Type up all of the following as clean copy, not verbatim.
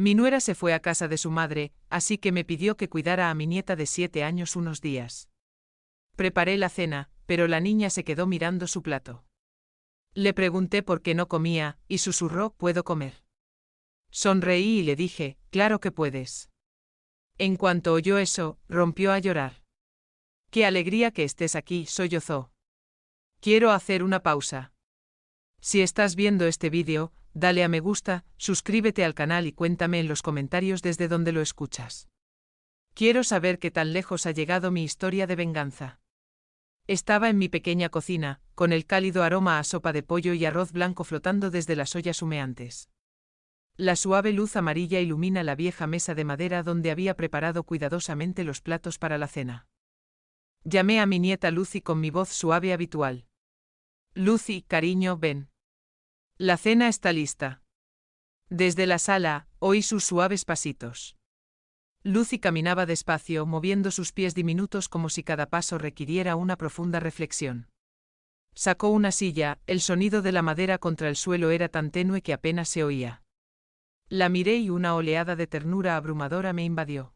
Mi nuera se fue a casa de su madre, así que me pidió que cuidara a mi nieta de 7 años unos días. Preparé la cena, pero la niña se quedó mirando su plato. Le pregunté por qué no comía, y susurró: ¿puedo comer? Sonreí y le dije: claro que puedes. En cuanto oyó eso, rompió a llorar. ¡Qué alegría que estés aquí!, sollozó. Quiero hacer una pausa. Si estás viendo este vídeo, dale a me gusta, suscríbete al canal y cuéntame en los comentarios desde dónde lo escuchas. Quiero saber qué tan lejos ha llegado mi historia de venganza. Estaba en mi pequeña cocina, con el cálido aroma a sopa de pollo y arroz blanco flotando desde las ollas humeantes. La suave luz amarilla ilumina la vieja mesa de madera donde había preparado cuidadosamente los platos para la cena. Llamé a mi nieta Lucy con mi voz suave habitual. Lucy, cariño, ven. La cena está lista. Desde la sala, oí sus suaves pasitos. Lucy caminaba despacio, moviendo sus pies diminutos como si cada paso requiriera una profunda reflexión. Sacó una silla, el sonido de la madera contra el suelo era tan tenue que apenas se oía. La miré y una oleada de ternura abrumadora me invadió.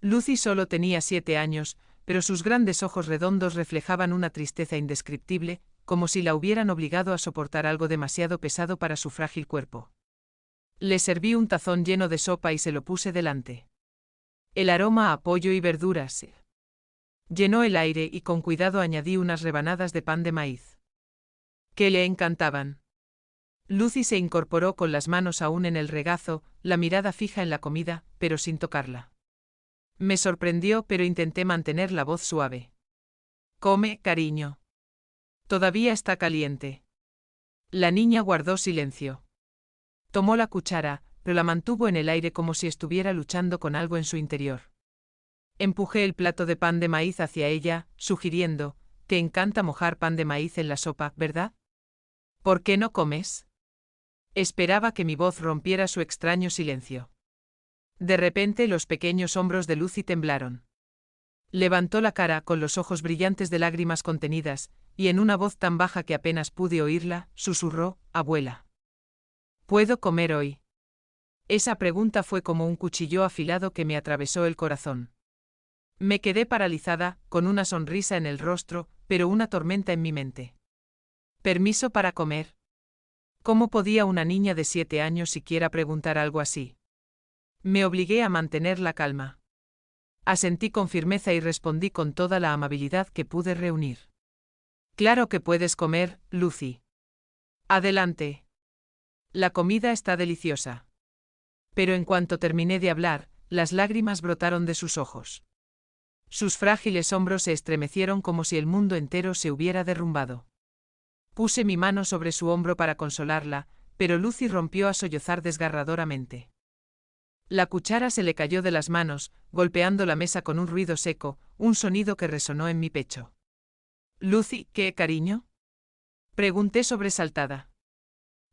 Lucy solo tenía 7 años, pero sus grandes ojos redondos reflejaban una tristeza indescriptible, como si la hubieran obligado a soportar algo demasiado pesado para su frágil cuerpo. Le serví un tazón lleno de sopa y se lo puse delante. El aroma a pollo y verduras llenó el aire y con cuidado añadí unas rebanadas de pan de maíz, que le encantaban. Lucy se incorporó con las manos aún en el regazo, la mirada fija en la comida, pero sin tocarla. Me sorprendió, pero intenté mantener la voz suave. Come, cariño. Todavía está caliente. La niña guardó silencio. Tomó la cuchara, pero la mantuvo en el aire como si estuviera luchando con algo en su interior. Empujé el plato de pan de maíz hacia ella, sugiriendo: te encanta mojar pan de maíz en la sopa, ¿verdad? ¿Por qué no comes? Esperaba que mi voz rompiera su extraño silencio. De repente los pequeños hombros de Lucy temblaron. Levantó la cara con los ojos brillantes de lágrimas contenidas, y en una voz tan baja que apenas pude oírla, susurró: abuela. ¿Puedo comer hoy? Esa pregunta fue como un cuchillo afilado que me atravesó el corazón. Me quedé paralizada, con una sonrisa en el rostro, pero una tormenta en mi mente. ¿Permiso para comer? ¿Cómo podía una niña de 7 años siquiera preguntar algo así? Me obligué a mantener la calma. Asentí con firmeza y respondí con toda la amabilidad que pude reunir. Claro que puedes comer, Lucy. Adelante. La comida está deliciosa. Pero en cuanto terminé de hablar, las lágrimas brotaron de sus ojos. Sus frágiles hombros se estremecieron como si el mundo entero se hubiera derrumbado. Puse mi mano sobre su hombro para consolarla, pero Lucy rompió a sollozar desgarradoramente. La cuchara se le cayó de las manos, golpeando la mesa con un ruido seco, un sonido que resonó en mi pecho. Lucy, ¿qué, cariño? Pregunté sobresaltada.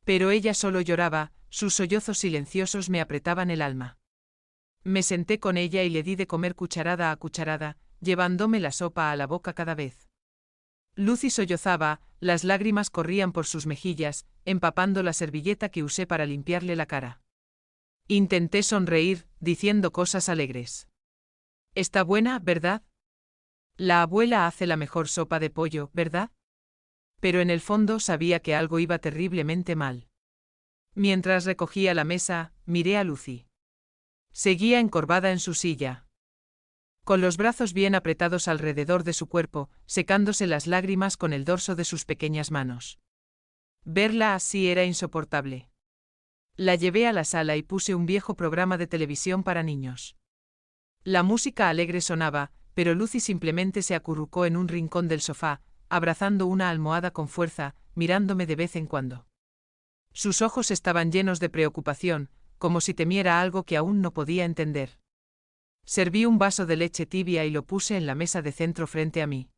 Pero ella solo lloraba, sus sollozos silenciosos me apretaban el alma. Me senté con ella y le di de comer cucharada a cucharada, llevándome la sopa a la boca cada vez. Lucy sollozaba, las lágrimas corrían por sus mejillas, empapando la servilleta que usé para limpiarle la cara. Intenté sonreír, diciendo cosas alegres. Está buena, ¿verdad? La abuela hace la mejor sopa de pollo, ¿verdad? Pero en el fondo sabía que algo iba terriblemente mal. Mientras recogía la mesa, miré a Lucy. Seguía encorvada en su silla, con los brazos bien apretados alrededor de su cuerpo, secándose las lágrimas con el dorso de sus pequeñas manos. Verla así era insoportable. La llevé a la sala y puse un viejo programa de televisión para niños. La música alegre sonaba, pero Lucy simplemente se acurrucó en un rincón del sofá, abrazando una almohada con fuerza, mirándome de vez en cuando. Sus ojos estaban llenos de preocupación, como si temiera algo que aún no podía entender. Serví un vaso de leche tibia y lo puse en la mesa de centro frente a mí.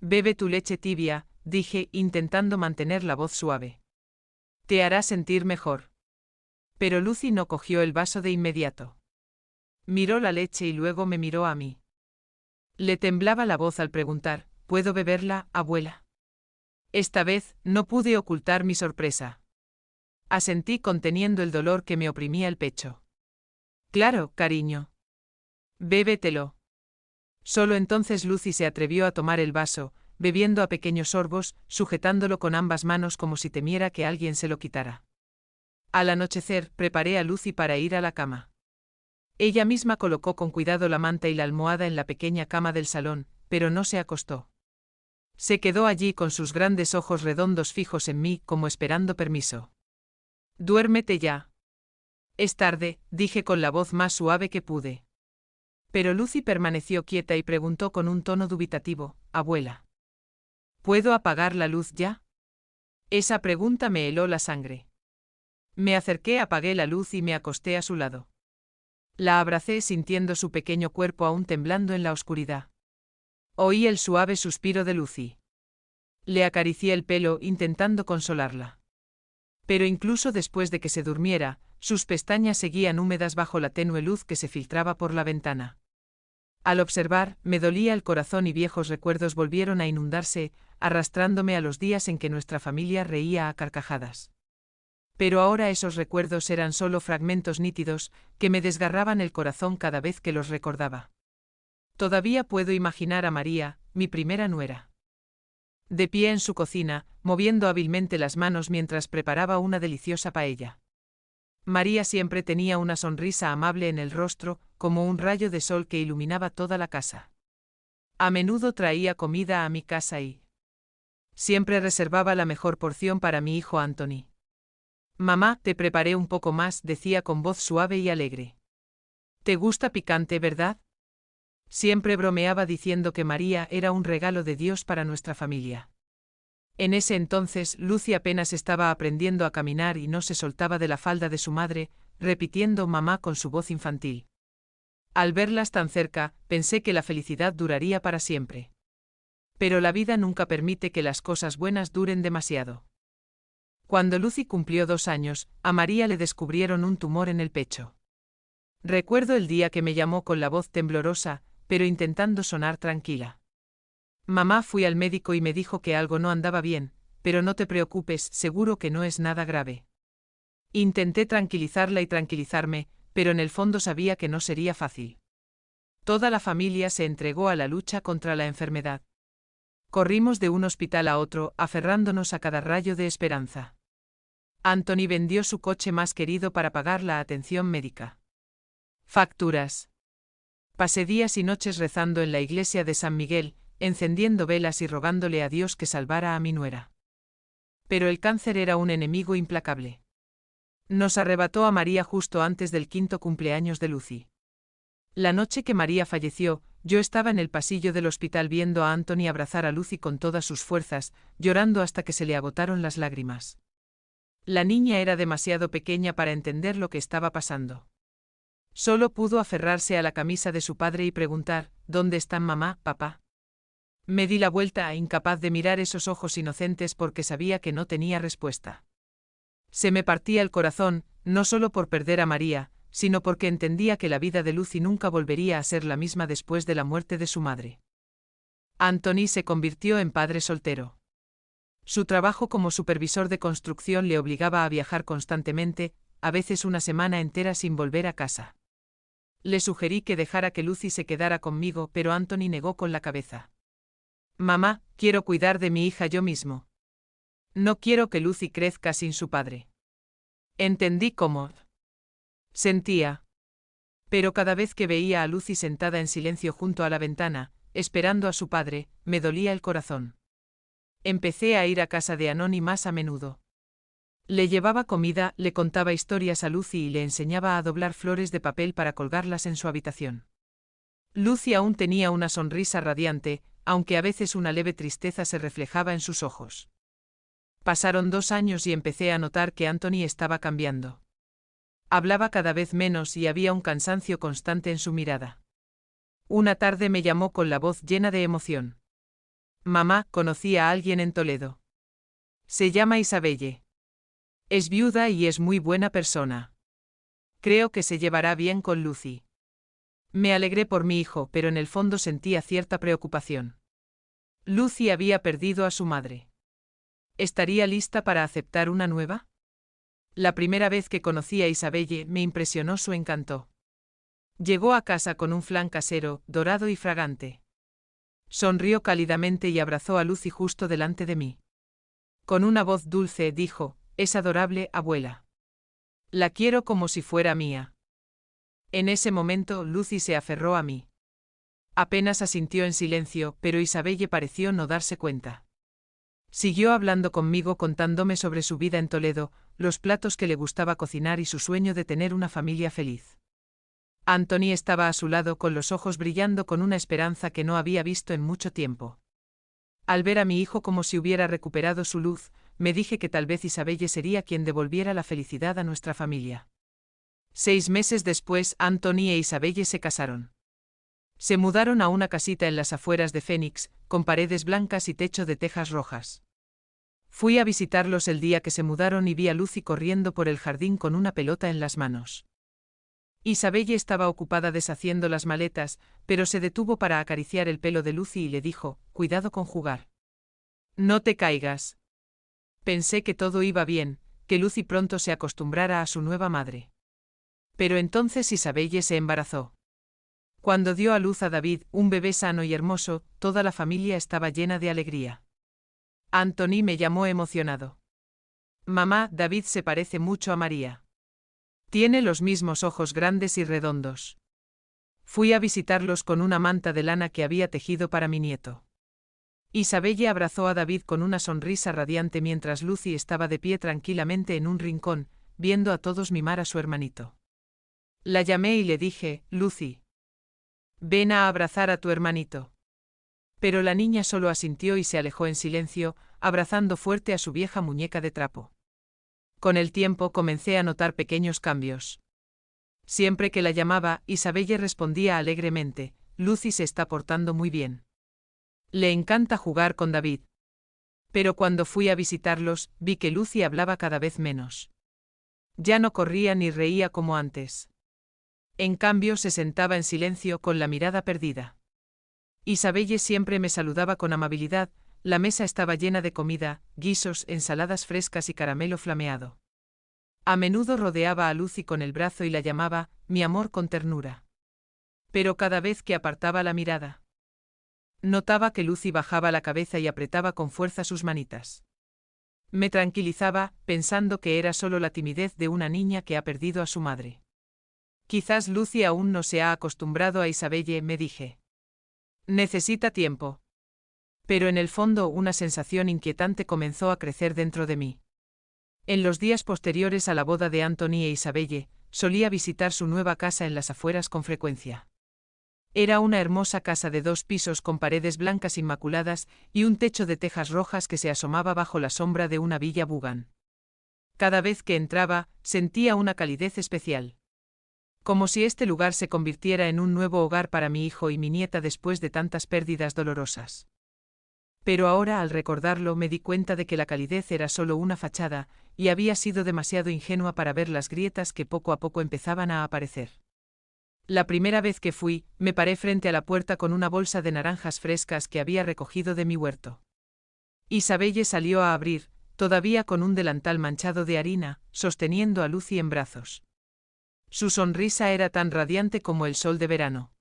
Bebe tu leche tibia, dije, intentando mantener la voz suave. Te hará sentir mejor. Pero Lucy no cogió el vaso de inmediato. Miró la leche y luego me miró a mí. Le temblaba la voz al preguntar: ¿puedo beberla, abuela? Esta vez, no pude ocultar mi sorpresa. Asentí conteniendo el dolor que me oprimía el pecho. Claro, cariño. Bébetelo. Solo entonces Lucy se atrevió a tomar el vaso, bebiendo a pequeños sorbos, sujetándolo con ambas manos como si temiera que alguien se lo quitara. Al anochecer, preparé a Lucy para ir a la cama. Ella misma colocó con cuidado la manta y la almohada en la pequeña cama del salón, pero no se acostó. Se quedó allí con sus grandes ojos redondos fijos en mí, como esperando permiso. «Duérmete ya». «Es tarde», dije con la voz más suave que pude. Pero Lucy permaneció quieta y preguntó con un tono dubitativo: «Abuela, ¿puedo apagar la luz ya?». Esa pregunta me heló la sangre. Me acerqué, apagué la luz y me acosté a su lado. La abracé sintiendo su pequeño cuerpo aún temblando en la oscuridad. Oí el suave suspiro de Lucy. Le acaricié el pelo intentando consolarla. Pero incluso después de que se durmiera, sus pestañas seguían húmedas bajo la tenue luz que se filtraba por la ventana. Al observar, me dolía el corazón y viejos recuerdos volvieron a inundarse, arrastrándome a los días en que nuestra familia reía a carcajadas. Pero ahora esos recuerdos eran solo fragmentos nítidos, que me desgarraban el corazón cada vez que los recordaba. Todavía puedo imaginar a María, mi primera nuera. De pie en su cocina, moviendo hábilmente las manos mientras preparaba una deliciosa paella. María siempre tenía una sonrisa amable en el rostro, como un rayo de sol que iluminaba toda la casa. A menudo traía comida a mi casa y siempre reservaba la mejor porción para mi hijo Anthony. «Mamá, te preparé un poco más», decía con voz suave y alegre. «¿Te gusta picante, verdad?». Siempre bromeaba diciendo que María era un regalo de Dios para nuestra familia. En ese entonces, Lucy apenas estaba aprendiendo a caminar y no se soltaba de la falda de su madre, repitiendo «mamá» con su voz infantil. Al verlas tan cerca, pensé que la felicidad duraría para siempre. Pero la vida nunca permite que las cosas buenas duren demasiado. Cuando Lucy cumplió 2 años, a María le descubrieron un tumor en el pecho. Recuerdo el día que me llamó con la voz temblorosa, pero intentando sonar tranquila. «Mamá, fui al médico y me dijo que algo no andaba bien, pero no te preocupes, seguro que no es nada grave». Intenté tranquilizarla y tranquilizarme, pero en el fondo sabía que no sería fácil. Toda la familia se entregó a la lucha contra la enfermedad. Corrimos de un hospital a otro, aferrándonos a cada rayo de esperanza. Anthony vendió su coche más querido para pagar la atención médica. Facturas. Pasé días y noches rezando en la iglesia de San Miguel, encendiendo velas y rogándole a Dios que salvara a mi nuera. Pero el cáncer era un enemigo implacable. Nos arrebató a María justo antes del 5º cumpleaños de Lucy. La noche que María falleció, yo estaba en el pasillo del hospital viendo a Anthony abrazar a Lucy con todas sus fuerzas, llorando hasta que se le agotaron las lágrimas. La niña era demasiado pequeña para entender lo que estaba pasando. Solo pudo aferrarse a la camisa de su padre y preguntar: «¿Dónde están mamá, papá?». Me di la vuelta, incapaz de mirar esos ojos inocentes porque sabía que no tenía respuesta. Se me partía el corazón, no solo por perder a María, sino porque entendía que la vida de Lucy nunca volvería a ser la misma después de la muerte de su madre. Anthony se convirtió en padre soltero. Su trabajo como supervisor de construcción le obligaba a viajar constantemente, a veces una semana entera sin volver a casa. Le sugerí que dejara que Lucy se quedara conmigo, pero Anthony negó con la cabeza. «Mamá, quiero cuidar de mi hija yo mismo. No quiero que Lucy crezca sin su padre». Entendí cómo sentía. Pero cada vez que veía a Lucy sentada en silencio junto a la ventana, esperando a su padre, me dolía el corazón. Empecé a ir a casa de Anthony más a menudo. Le llevaba comida, le contaba historias a Lucy y le enseñaba a doblar flores de papel para colgarlas en su habitación. Lucy aún tenía una sonrisa radiante, aunque a veces una leve tristeza se reflejaba en sus ojos. Pasaron 2 años y empecé a notar que Anthony estaba cambiando. Hablaba cada vez menos y había un cansancio constante en su mirada. Una tarde me llamó con la voz llena de emoción. «Mamá, conocí a alguien en Toledo. Se llama Isabelle. Es viuda y es muy buena persona. Creo que se llevará bien con Lucy». Me alegré por mi hijo, pero en el fondo sentía cierta preocupación. Lucy había perdido a su madre. ¿Estaría lista para aceptar una nueva? La primera vez que conocí a Isabelle me impresionó su encanto. Llegó a casa con un flan casero, dorado y fragante. Sonrió cálidamente y abrazó a Lucy justo delante de mí. Con una voz dulce dijo: «Es adorable, abuela. La quiero como si fuera mía». En ese momento Lucy se aferró a mí. Apenas asintió en silencio, pero Isabelle pareció no darse cuenta. Siguió hablando conmigo contándome sobre su vida en Toledo, los platos que le gustaba cocinar y su sueño de tener una familia feliz. Anthony estaba a su lado con los ojos brillando con una esperanza que no había visto en mucho tiempo. Al ver a mi hijo como si hubiera recuperado su luz, me dije que tal vez Isabelle sería quien devolviera la felicidad a nuestra familia. 6 meses después, Anthony e Isabelle se casaron. Se mudaron a una casita en las afueras de Phoenix, con paredes blancas y techo de tejas rojas. Fui a visitarlos el día que se mudaron y vi a Lucy corriendo por el jardín con una pelota en las manos. Isabelle estaba ocupada deshaciendo las maletas, pero se detuvo para acariciar el pelo de Lucy y le dijo: «Cuidado con jugar. No te caigas». Pensé que todo iba bien, que Lucy pronto se acostumbrara a su nueva madre. Pero entonces Isabelle se embarazó. Cuando dio a luz a David, un bebé sano y hermoso, toda la familia estaba llena de alegría. Anthony me llamó emocionado. «Mamá, David se parece mucho a María. Tiene los mismos ojos grandes y redondos». Fui a visitarlos con una manta de lana que había tejido para mi nieto. Isabelle abrazó a David con una sonrisa radiante mientras Lucy estaba de pie tranquilamente en un rincón, viendo a todos mimar a su hermanito. La llamé y le dije: «Lucy, ven a abrazar a tu hermanito». Pero la niña solo asintió y se alejó en silencio, abrazando fuerte a su vieja muñeca de trapo. Con el tiempo comencé a notar pequeños cambios. Siempre que la llamaba, Isabelle respondía alegremente: «Lucy se está portando muy bien. Le encanta jugar con David». Pero cuando fui a visitarlos, vi que Lucy hablaba cada vez menos. Ya no corría ni reía como antes. En cambio se sentaba en silencio con la mirada perdida. Isabelle siempre me saludaba con amabilidad, la mesa estaba llena de comida, guisos, ensaladas frescas y caramelo flameado. A menudo rodeaba a Lucy con el brazo y la llamaba «mi amor» con ternura. Pero cada vez que apartaba la mirada, notaba que Lucy bajaba la cabeza y apretaba con fuerza sus manitas. Me tranquilizaba, pensando que era solo la timidez de una niña que ha perdido a su madre. Quizás Lucy aún no se ha acostumbrado a Isabelle, me dije. Necesita tiempo. Pero en el fondo una sensación inquietante comenzó a crecer dentro de mí. En los días posteriores a la boda de Anthony e Isabelle, solía visitar su nueva casa en las afueras con frecuencia. Era una hermosa casa de 2 pisos con paredes blancas inmaculadas y un techo de tejas rojas que se asomaba bajo la sombra de una villa Bugan. Cada vez que entraba, sentía una calidez especial. Como si este lugar se convirtiera en un nuevo hogar para mi hijo y mi nieta después de tantas pérdidas dolorosas. Pero ahora al recordarlo me di cuenta de que la calidez era solo una fachada, y había sido demasiado ingenua para ver las grietas que poco a poco empezaban a aparecer. La primera vez que fui, me paré frente a la puerta con una bolsa de naranjas frescas que había recogido de mi huerto. Isabelle salió a abrir, todavía con un delantal manchado de harina, sosteniendo a Lucy en brazos. Su sonrisa era tan radiante como el sol de verano.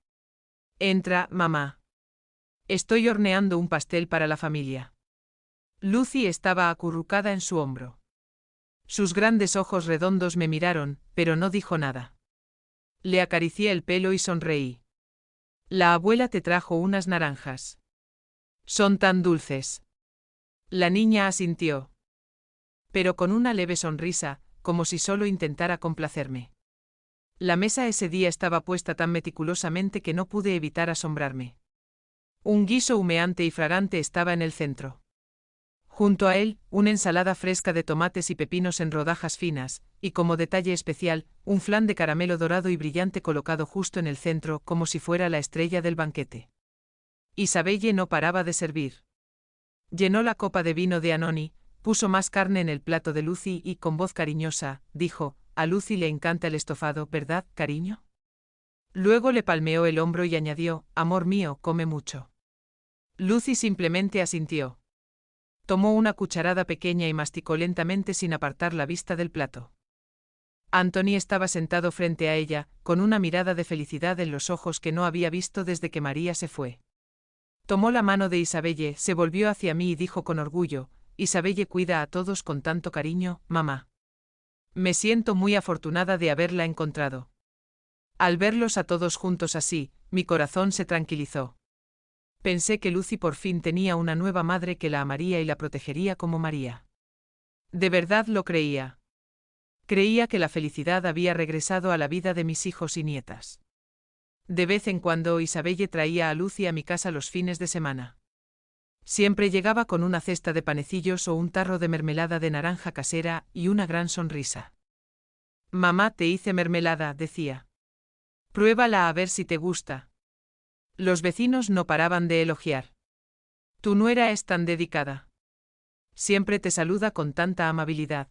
«Entra, mamá. Estoy horneando un pastel para la familia». Lucy estaba acurrucada en su hombro. Sus grandes ojos redondos me miraron, pero no dijo nada. Le acaricié el pelo y sonreí. «La abuela te trajo unas naranjas. Son tan dulces». La niña asintió. Pero con una leve sonrisa, como si solo intentara complacerme. La mesa ese día estaba puesta tan meticulosamente que no pude evitar asombrarme. Un guiso humeante y fragante estaba en el centro. Junto a él, una ensalada fresca de tomates y pepinos en rodajas finas, y como detalle especial, un flan de caramelo dorado y brillante colocado justo en el centro, como si fuera la estrella del banquete. Isabelle no paraba de servir. Llenó la copa de vino de Anthony, puso más carne en el plato de Lucy y, con voz cariñosa, dijo: «A Lucy le encanta el estofado, ¿verdad, cariño?». Luego le palmeó el hombro y añadió: «Amor mío, come mucho». Lucy simplemente asintió. Tomó una cucharada pequeña y masticó lentamente sin apartar la vista del plato. Anthony estaba sentado frente a ella, con una mirada de felicidad en los ojos que no había visto desde que María se fue. Tomó la mano de Isabelle, se volvió hacia mí y dijo con orgullo: Isabelle cuida a todos con tanto cariño, mamá. Me siento muy afortunada de haberla encontrado. Al verlos a todos juntos así, mi corazón se tranquilizó. Pensé que Lucy por fin tenía una nueva madre que la amaría y la protegería como María. De verdad lo creía. Creía que la felicidad había regresado a la vida de mis hijos y nietas. De vez en cuando Isabelle traía a Lucy a mi casa los fines de semana. Siempre llegaba con una cesta de panecillos o un tarro de mermelada de naranja casera y una gran sonrisa. Mamá, te hice mermelada, decía. Pruébala a ver si te gusta. Los vecinos no paraban de elogiar. Tu nuera es tan dedicada. Siempre te saluda con tanta amabilidad.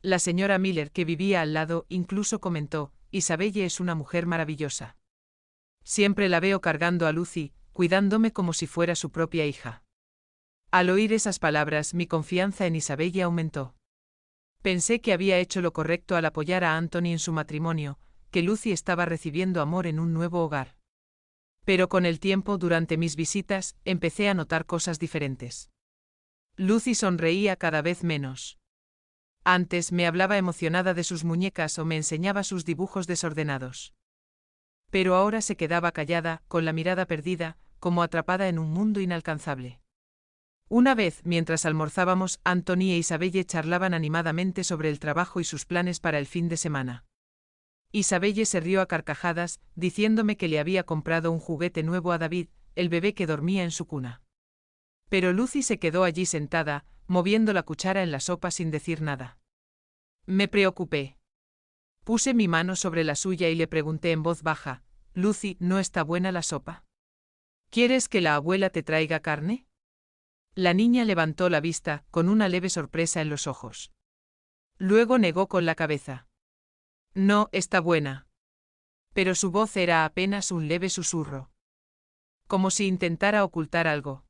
La señora Miller, que vivía al lado, incluso comentó: Isabelle es una mujer maravillosa. Siempre la veo cargando a Lucy, cuidándome como si fuera su propia hija. Al oír esas palabras, mi confianza en Isabelle aumentó. Pensé que había hecho lo correcto al apoyar a Anthony en su matrimonio, que Lucy estaba recibiendo amor en un nuevo hogar. Pero con el tiempo, durante mis visitas, empecé a notar cosas diferentes. Lucy sonreía cada vez menos. Antes me hablaba emocionada de sus muñecas o me enseñaba sus dibujos desordenados. Pero ahora se quedaba callada, con la mirada perdida, como atrapada en un mundo inalcanzable. Una vez, mientras almorzábamos, Anthony e Isabelle charlaban animadamente sobre el trabajo y sus planes para el fin de semana. Isabelle se rió a carcajadas, diciéndome que le había comprado un juguete nuevo a David, el bebé que dormía en su cuna. Pero Lucy se quedó allí sentada, moviendo la cuchara en la sopa sin decir nada. Me preocupé. Puse mi mano sobre la suya y le pregunté en voz baja: Lucy, ¿no está buena la sopa? ¿Quieres que la abuela te traiga carne? La niña levantó la vista, con una leve sorpresa en los ojos. Luego negó con la cabeza. No, está buena. Pero su voz era apenas un leve susurro. Como si intentara ocultar algo.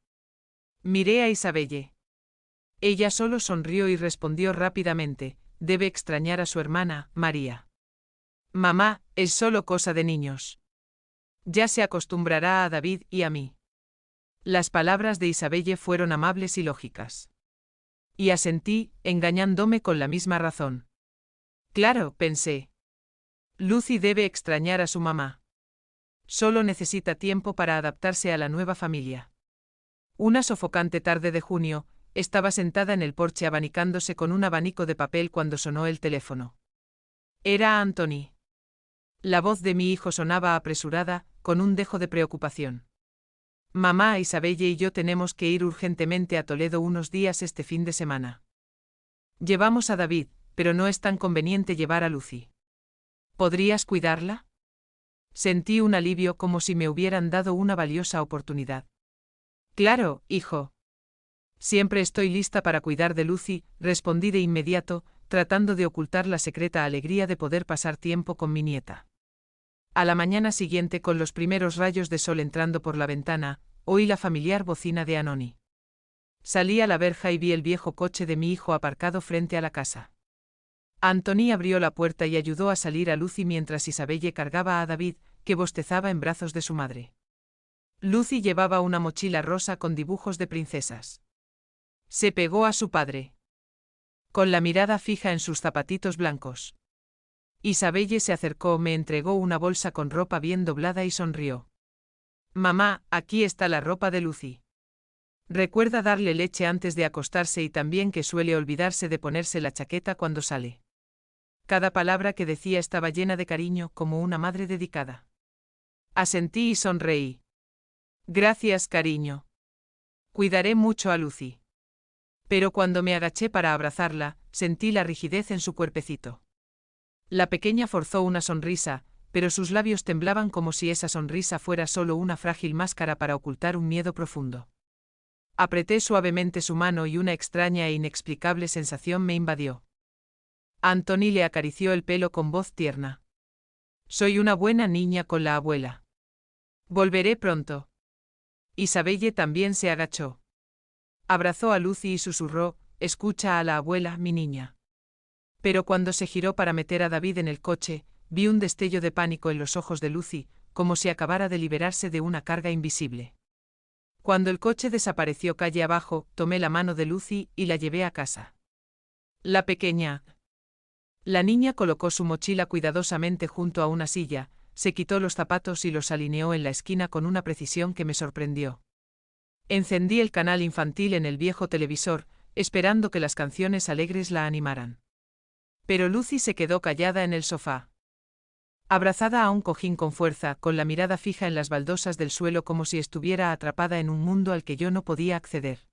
Miré a Isabelle. Ella solo sonrió y respondió rápidamente: debe extrañar a su hermana, María. Mamá, es solo cosa de niños. Ya se acostumbrará a David y a mí. Las palabras de Isabelle fueron amables y lógicas. Y asentí, engañándome con la misma razón. Claro, pensé. Lucy debe extrañar a su mamá. Solo necesita tiempo para adaptarse a la nueva familia. Una sofocante tarde de junio, estaba sentada en el porche abanicándose con un abanico de papel cuando sonó el teléfono. Era Anthony. La voz de mi hijo sonaba apresurada, con un dejo de preocupación. Mamá, Isabelle y yo tenemos que ir urgentemente a Toledo unos días este fin de semana. Llevamos a David, pero no es tan conveniente llevar a Lucy. ¿Podrías cuidarla? Sentí un alivio, como si me hubieran dado una valiosa oportunidad. Claro, hijo. Siempre estoy lista para cuidar de Lucy, respondí de inmediato, tratando de ocultar la secreta alegría de poder pasar tiempo con mi nieta. A la mañana siguiente, con los primeros rayos de sol entrando por la ventana, oí la familiar bocina de Anthony. Salí a la verja y vi el viejo coche de mi hijo aparcado frente a la casa. Anthony abrió la puerta y ayudó a salir a Lucy mientras Isabelle cargaba a David, que bostezaba en brazos de su madre. Lucy llevaba una mochila rosa con dibujos de princesas. Se pegó a su padre, con la mirada fija en sus zapatitos blancos. Isabelle se acercó, me entregó una bolsa con ropa bien doblada y sonrió. Mamá, aquí está la ropa de Lucy. Recuerda darle leche antes de acostarse y también que suele olvidarse de ponerse la chaqueta cuando sale. Cada palabra que decía estaba llena de cariño, como una madre dedicada. Asentí y sonreí. Gracias, cariño. Cuidaré mucho a Lucy. Pero cuando me agaché para abrazarla, sentí la rigidez en su cuerpecito. La pequeña forzó una sonrisa, pero sus labios temblaban como si esa sonrisa fuera solo una frágil máscara para ocultar un miedo profundo. Apreté suavemente su mano y una extraña e inexplicable sensación me invadió. Anthony le acarició el pelo con voz tierna. Soy una buena niña con la abuela. Volveré pronto. Isabelle también se agachó. Abrazó a Lucy y susurró: escucha a la abuela, mi niña. Pero cuando se giró para meter a David en el coche, vi un destello de pánico en los ojos de Lucy, como si acabara de liberarse de una carga invisible. Cuando el coche desapareció calle abajo, tomé la mano de Lucy y la llevé a casa. La pequeña. La niña colocó su mochila cuidadosamente junto a una silla, se quitó los zapatos y los alineó en la esquina con una precisión que me sorprendió. Encendí el canal infantil en el viejo televisor, esperando que las canciones alegres la animaran. Pero Lucy se quedó callada en el sofá. Abrazada a un cojín con fuerza, con la mirada fija en las baldosas del suelo como si estuviera atrapada en un mundo al que yo no podía acceder.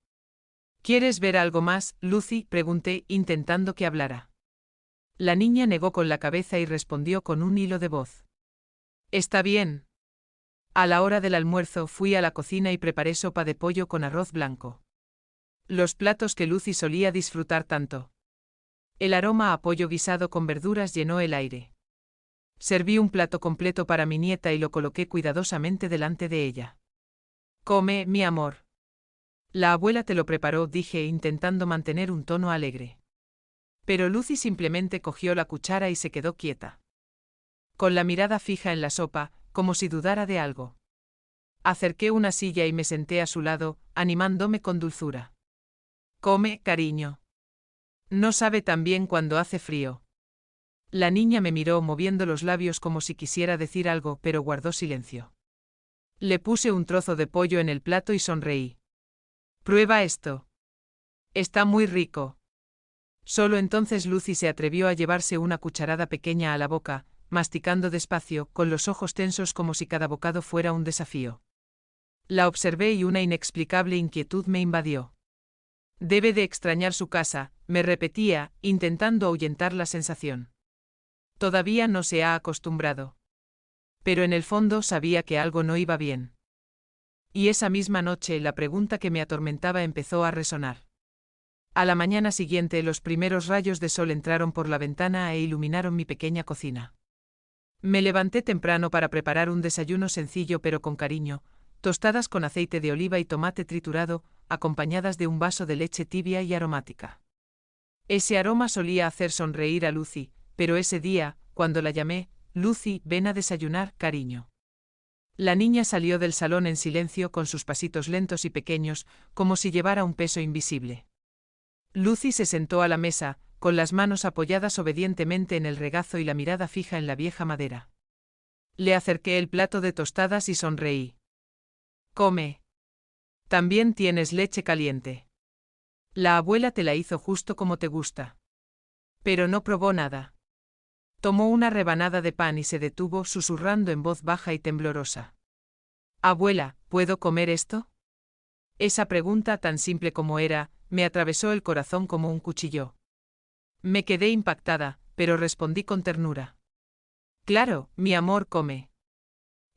¿Quieres ver algo más, Lucy?, pregunté, intentando que hablara. La niña negó con la cabeza y respondió con un hilo de voz. Está bien. A la hora del almuerzo fui a la cocina y preparé sopa de pollo con arroz blanco. Los platos que Lucy solía disfrutar tanto. El aroma a pollo guisado con verduras llenó el aire. Serví un plato completo para mi nieta y lo coloqué cuidadosamente delante de ella. Come, mi amor. La abuela te lo preparó, dije, intentando mantener un tono alegre. Pero Lucy simplemente cogió la cuchara y se quedó quieta. Con la mirada fija en la sopa, como si dudara de algo. Acerqué una silla y me senté a su lado, animándome con dulzura. Come, cariño. No sabe tan bien cuando hace frío. La niña me miró moviendo los labios como si quisiera decir algo, pero guardó silencio. Le puse un trozo de pollo en el plato y sonreí. Prueba esto. Está muy rico. Solo entonces Lucy se atrevió a llevarse una cucharada pequeña a la boca, masticando despacio, con los ojos tensos como si cada bocado fuera un desafío. La observé y una inexplicable inquietud me invadió. Debe de extrañar su casa, me repetía, intentando ahuyentar la sensación. Todavía no se ha acostumbrado. Pero en el fondo sabía que algo no iba bien. Y esa misma noche la pregunta que me atormentaba empezó a resonar. A la mañana siguiente los primeros rayos de sol entraron por la ventana e iluminaron mi pequeña cocina. Me levanté temprano para preparar un desayuno sencillo pero con cariño, tostadas con aceite de oliva y tomate triturado, acompañadas de un vaso de leche tibia y aromática. Ese aroma solía hacer sonreír a Lucy, pero ese día, cuando la llamé, Lucy, ven a desayunar, cariño. La niña salió del salón en silencio con sus pasitos lentos y pequeños, como si llevara un peso invisible. Lucy se sentó a la mesa, con las manos apoyadas obedientemente en el regazo y la mirada fija en la vieja madera. Le acerqué el plato de tostadas y sonreí. Come. También tienes leche caliente. La abuela te la hizo justo como te gusta. Pero no probó nada. Tomó una rebanada de pan y se detuvo, susurrando en voz baja y temblorosa. Abuela, ¿puedo comer esto? Esa pregunta, tan simple como era, me atravesó el corazón como un cuchillo. Me quedé impactada, pero respondí con ternura. Claro, mi amor, come.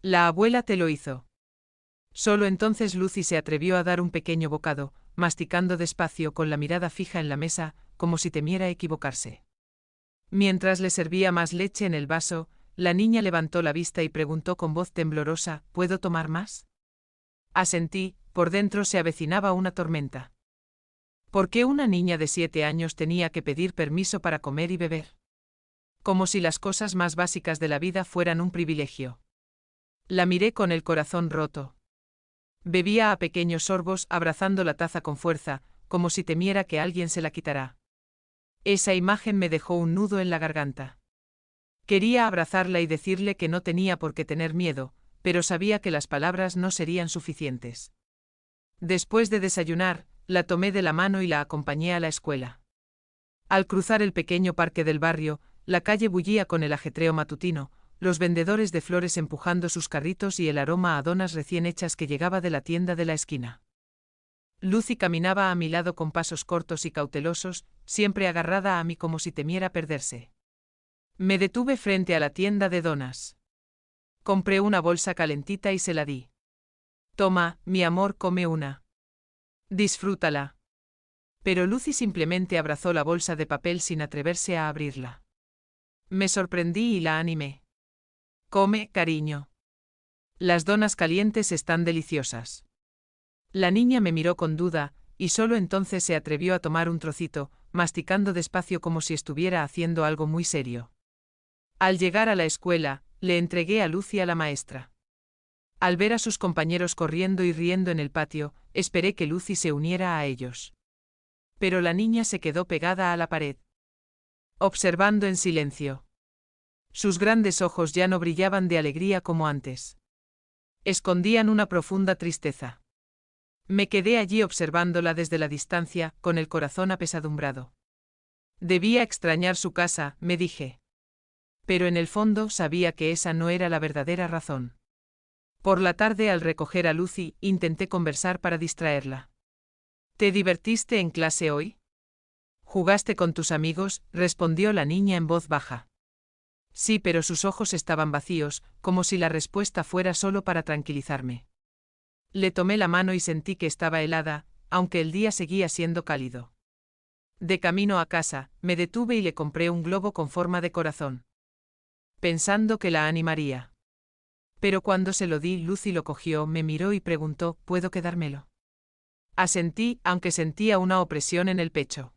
La abuela te lo hizo. Solo entonces Lucy se atrevió a dar un pequeño bocado, masticando despacio con la mirada fija en la mesa, como si temiera equivocarse. Mientras le servía más leche en el vaso, la niña levantó la vista y preguntó con voz temblorosa, ¿puedo tomar más? Asentí, por dentro se avecinaba una tormenta. ¿Por qué una niña de 7 años tenía que pedir permiso para comer y beber? Como si las cosas más básicas de la vida fueran un privilegio. La miré con el corazón roto. Bebía a pequeños sorbos, abrazando la taza con fuerza, como si temiera que alguien se la quitara. Esa imagen me dejó un nudo en la garganta. Quería abrazarla y decirle que no tenía por qué tener miedo, pero sabía que las palabras no serían suficientes. Después de desayunar, la tomé de la mano y la acompañé a la escuela. Al cruzar el pequeño parque del barrio, la calle bullía con el ajetreo matutino, los vendedores de flores empujando sus carritos y el aroma a donas recién hechas que llegaba de la tienda de la esquina. Lucy caminaba a mi lado con pasos cortos y cautelosos, siempre agarrada a mí como si temiera perderse. Me detuve frente a la tienda de donas. Compré una bolsa calentita y se la di. Toma, mi amor, come una. Disfrútala. Pero Lucy simplemente abrazó la bolsa de papel sin atreverse a abrirla. Me sorprendí y la animé. Come, cariño. Las donas calientes están deliciosas. La niña me miró con duda, y solo entonces se atrevió a tomar un trocito, masticando despacio como si estuviera haciendo algo muy serio. Al llegar a la escuela, le entregué a Lucy a la maestra. Al ver a sus compañeros corriendo y riendo en el patio, esperé que Lucy se uniera a ellos. Pero la niña se quedó pegada a la pared, observando en silencio. Sus grandes ojos ya no brillaban de alegría como antes. Escondían una profunda tristeza. Me quedé allí observándola desde la distancia, con el corazón apesadumbrado. Debía extrañar su casa, me dije. Pero en el fondo sabía que esa no era la verdadera razón. Por la tarde, al recoger a Lucy, intenté conversar para distraerla. ¿Te divertiste en clase hoy? ¿Jugaste con tus amigos?, respondió la niña en voz baja. Sí, pero sus ojos estaban vacíos, como si la respuesta fuera solo para tranquilizarme. Le tomé la mano y sentí que estaba helada, aunque el día seguía siendo cálido. De camino a casa, me detuve y le compré un globo con forma de corazón, pensando que la animaría. Pero cuando se lo di, Lucy lo cogió, me miró y preguntó, ¿puedo quedármelo? Asentí, aunque sentía una opresión en el pecho.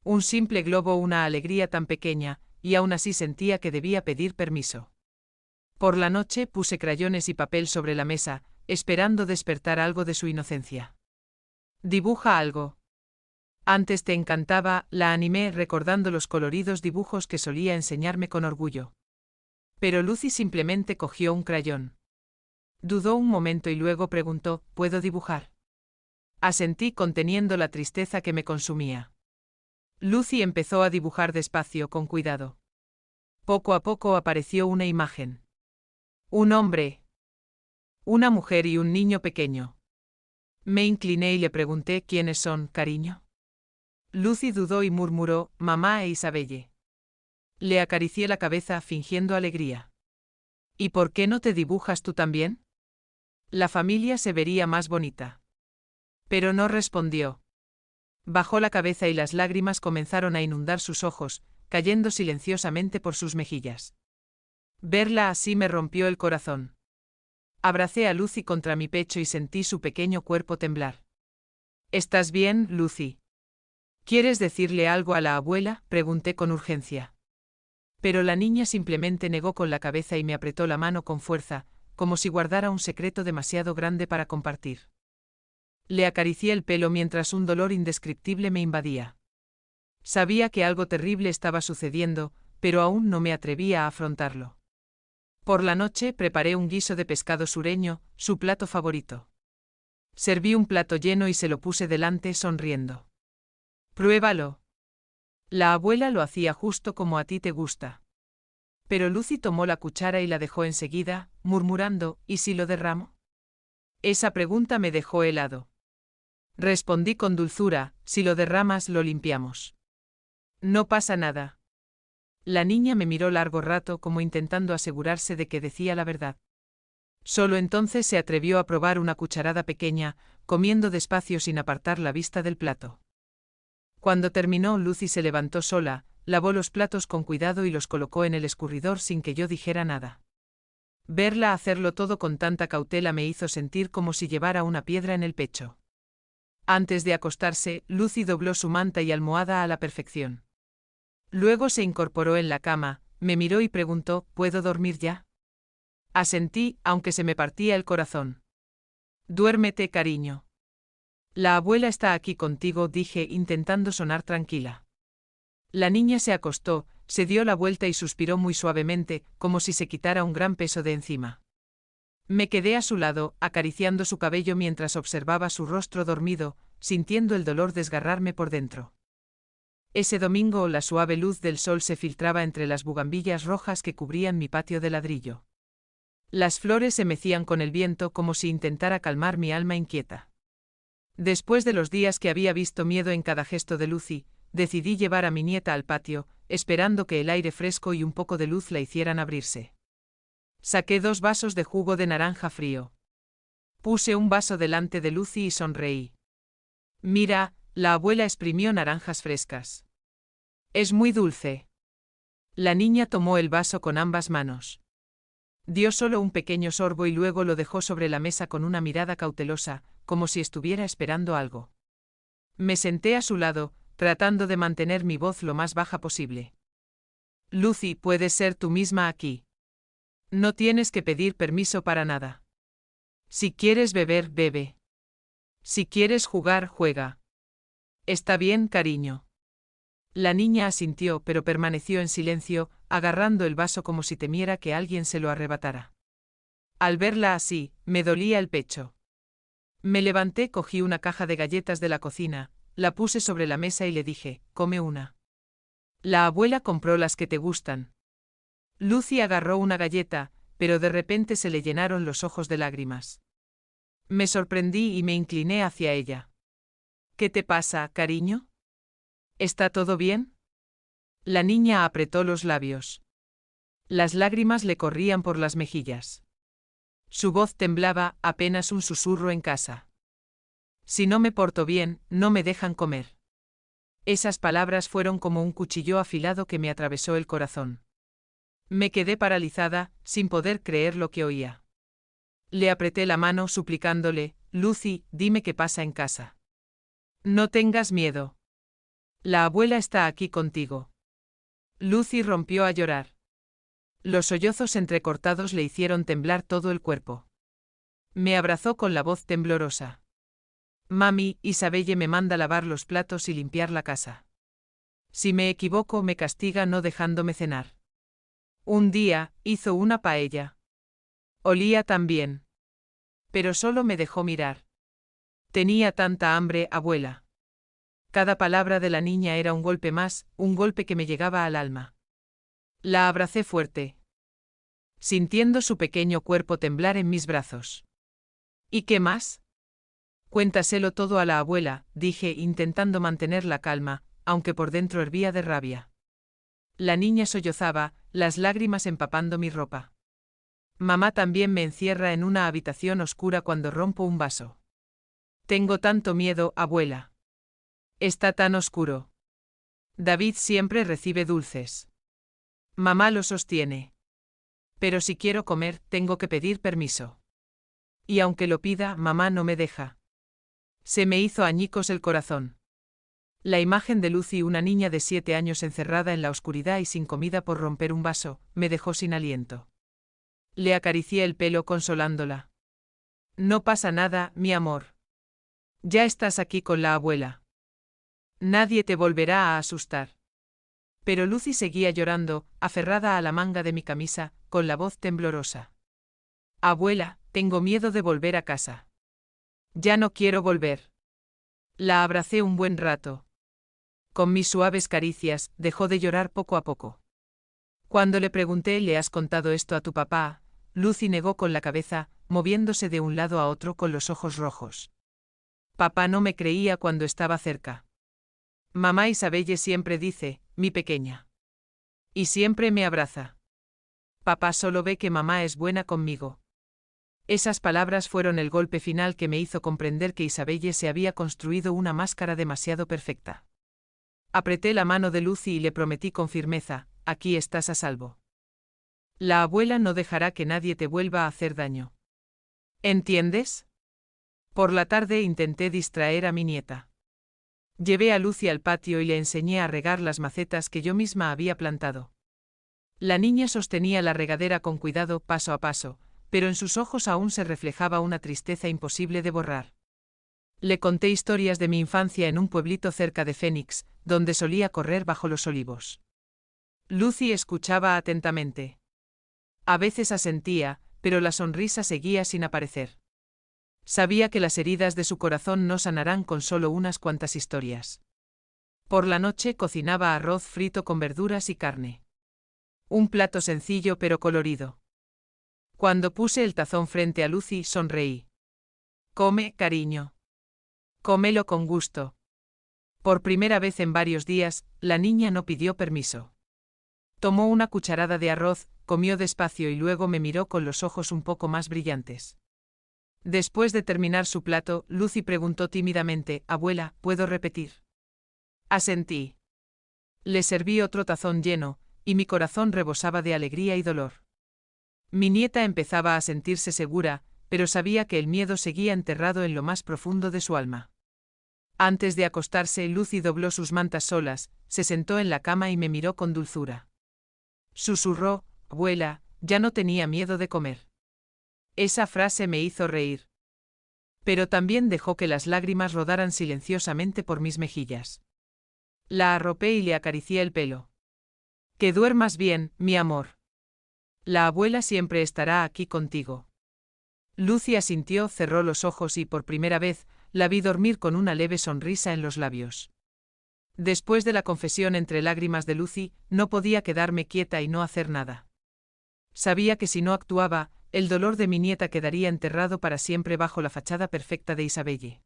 Un simple globo, una alegría tan pequeña, y aún así sentía que debía pedir permiso. Por la noche puse crayones y papel sobre la mesa, esperando despertar algo de su inocencia. Dibuja algo. Antes te encantaba, la animé recordando los coloridos dibujos que solía enseñarme con orgullo. Pero Lucy simplemente cogió un crayón. Dudó un momento y luego preguntó, ¿puedo dibujar? Asentí conteniendo la tristeza que me consumía. Lucy empezó a dibujar despacio, con cuidado. Poco a poco apareció una imagen. Un hombre, una mujer y un niño pequeño. Me incliné y le pregunté, ¿quiénes son, cariño? Lucy dudó y murmuró, mamá e Isabelle. Le acaricié la cabeza fingiendo alegría. ¿Y por qué no te dibujas tú también? La familia se vería más bonita. Pero no respondió. Bajó la cabeza y las lágrimas comenzaron a inundar sus ojos, cayendo silenciosamente por sus mejillas. Verla así me rompió el corazón. Abracé a Lucy contra mi pecho y sentí su pequeño cuerpo temblar. ¿Estás bien, Lucy? ¿Quieres decirle algo a la abuela?, pregunté con urgencia. Pero la niña simplemente negó con la cabeza y me apretó la mano con fuerza, como si guardara un secreto demasiado grande para compartir. Le acaricié el pelo mientras un dolor indescriptible me invadía. Sabía que algo terrible estaba sucediendo, pero aún no me atrevía a afrontarlo. Por la noche preparé un guiso de pescado sureño, su plato favorito. Serví un plato lleno y se lo puse delante sonriendo. Pruébalo. La abuela lo hacía justo como a ti te gusta. Pero Lucy tomó la cuchara y la dejó enseguida, murmurando, ¿y si lo derramo? Esa pregunta me dejó helado. Respondí con dulzura, si lo derramas lo limpiamos. No pasa nada. La niña me miró largo rato como intentando asegurarse de que decía la verdad. Solo entonces se atrevió a probar una cucharada pequeña, comiendo despacio sin apartar la vista del plato. Cuando terminó, Lucy se levantó sola, lavó los platos con cuidado y los colocó en el escurridor sin que yo dijera nada. Verla hacerlo todo con tanta cautela me hizo sentir como si llevara una piedra en el pecho. Antes de acostarse, Lucy dobló su manta y almohada a la perfección. Luego se incorporó en la cama, me miró y preguntó, ¿puedo dormir ya? Asentí, aunque se me partía el corazón. Duérmete, cariño. La abuela está aquí contigo, dije, intentando sonar tranquila. La niña se acostó, se dio la vuelta y suspiró muy suavemente, como si se quitara un gran peso de encima. Me quedé a su lado, acariciando su cabello mientras observaba su rostro dormido, sintiendo el dolor desgarrarme por dentro. Ese domingo la suave luz del sol se filtraba entre las bugambillas rojas que cubrían mi patio de ladrillo. Las flores se mecían con el viento como si intentara calmar mi alma inquieta. Después de los días que había visto miedo en cada gesto de Lucy, decidí llevar a mi nieta al patio, esperando que el aire fresco y un poco de luz la hicieran abrirse. Saqué 2 vasos de jugo de naranja frío. Puse un vaso delante de Lucy y sonreí. Mira, la abuela exprimió naranjas frescas. Es muy dulce. La niña tomó el vaso con ambas manos. Dio solo un pequeño sorbo y luego lo dejó sobre la mesa con una mirada cautelosa, como si estuviera esperando algo. Me senté a su lado, tratando de mantener mi voz lo más baja posible. Lucy, puedes ser tú misma aquí. No tienes que pedir permiso para nada. Si quieres beber, bebe. Si quieres jugar, juega. Está bien, cariño. La niña asintió, pero permaneció en silencio, agarrando el vaso como si temiera que alguien se lo arrebatara. Al verla así, me dolía el pecho. Me levanté, cogí una caja de galletas de la cocina, la puse sobre la mesa y le dije, come una. La abuela compró las que te gustan. Lucy agarró una galleta, pero de repente se le llenaron los ojos de lágrimas. Me sorprendí y me incliné hacia ella. ¿Qué te pasa, cariño? ¿Está todo bien? La niña apretó los labios. Las lágrimas le corrían por las mejillas. Su voz temblaba, apenas un susurro en casa. Si no me porto bien, no me dejan comer. Esas palabras fueron como un cuchillo afilado que me atravesó el corazón. Me quedé paralizada, sin poder creer lo que oía. Le apreté la mano suplicándole, Lucy, dime qué pasa en casa. No tengas miedo. La abuela está aquí contigo. Lucy rompió a llorar. Los sollozos entrecortados le hicieron temblar todo el cuerpo. Me abrazó con la voz temblorosa. Mami, Isabelle me manda lavar los platos y limpiar la casa. Si me equivoco, me castiga no dejándome cenar. Un día, hizo una paella. Olía tan bien. Pero solo me dejó mirar. Tenía tanta hambre, abuela. Cada palabra de la niña era un golpe más, un golpe que me llegaba al alma. La abracé fuerte, sintiendo su pequeño cuerpo temblar en mis brazos. ¿Y qué más? Cuéntaselo todo a la abuela, dije, intentando mantener la calma, aunque por dentro hervía de rabia. La niña sollozaba, las lágrimas empapando mi ropa. Mamá también me encierra en una habitación oscura cuando rompo un vaso. Tengo tanto miedo, abuela. Está tan oscuro. David siempre recibe dulces. Mamá lo sostiene. Pero si quiero comer, tengo que pedir permiso. Y aunque lo pida, mamá no me deja. Se me hizo añicos el corazón. La imagen de Lucy, una niña de 7 años encerrada en la oscuridad y sin comida por romper un vaso, me dejó sin aliento. Le acaricié el pelo consolándola. No pasa nada, mi amor. Ya estás aquí con la abuela. Nadie te volverá a asustar. Pero Lucy seguía llorando, aferrada a la manga de mi camisa, con la voz temblorosa. Abuela, tengo miedo de volver a casa. Ya no quiero volver. La abracé un buen rato. Con mis suaves caricias, dejó de llorar poco a poco. Cuando le pregunté, ¿le has contado esto a tu papá? Lucy negó con la cabeza, moviéndose de un lado a otro con los ojos rojos. Papá no me creía cuando estaba cerca. Mamá Isabelle siempre dice, mi pequeña. Y siempre me abraza. Papá solo ve que mamá es buena conmigo. Esas palabras fueron el golpe final que me hizo comprender que Isabelle se había construido una máscara demasiado perfecta. Apreté la mano de Lucy y le prometí con firmeza, aquí estás a salvo. La abuela no dejará que nadie te vuelva a hacer daño. ¿Entiendes? Por la tarde intenté distraer a mi nieta. Llevé a Lucy al patio y le enseñé a regar las macetas que yo misma había plantado. La niña sostenía la regadera con cuidado, paso a paso, pero en sus ojos aún se reflejaba una tristeza imposible de borrar. Le conté historias de mi infancia en un pueblito cerca de Phoenix, donde solía correr bajo los olivos. Lucy escuchaba atentamente. A veces asentía, pero la sonrisa seguía sin aparecer. Sabía que las heridas de su corazón no sanarán con solo unas cuantas historias. Por la noche cocinaba arroz frito con verduras y carne. Un plato sencillo pero colorido. Cuando puse el tazón frente a Lucy, sonreí. Come, cariño. Cómelo con gusto. Por primera vez en varios días, la niña no pidió permiso. Tomó una cucharada de arroz, comió despacio y luego me miró con los ojos un poco más brillantes. Después de terminar su plato, Lucy preguntó tímidamente, «Abuela, ¿puedo repetir?» Asentí. Le serví otro tazón lleno, y mi corazón rebosaba de alegría y dolor. Mi nieta empezaba a sentirse segura, pero sabía que el miedo seguía enterrado en lo más profundo de su alma. Antes de acostarse, Lucy dobló sus mantas solas, se sentó en la cama y me miró con dulzura. Susurró: abuela, ya no tenía miedo de comer. Esa frase me hizo reír. Pero también dejó que las lágrimas rodaran silenciosamente por mis mejillas. La arropé y le acaricié el pelo. Que duermas bien, mi amor. La abuela siempre estará aquí contigo. Lucy asintió, cerró los ojos y por primera vez la vi dormir con una leve sonrisa en los labios. Después de la confesión entre lágrimas de Lucy, no podía quedarme quieta y no hacer nada. Sabía que si no actuaba, el dolor de mi nieta quedaría enterrado para siempre bajo la fachada perfecta de Isabelle.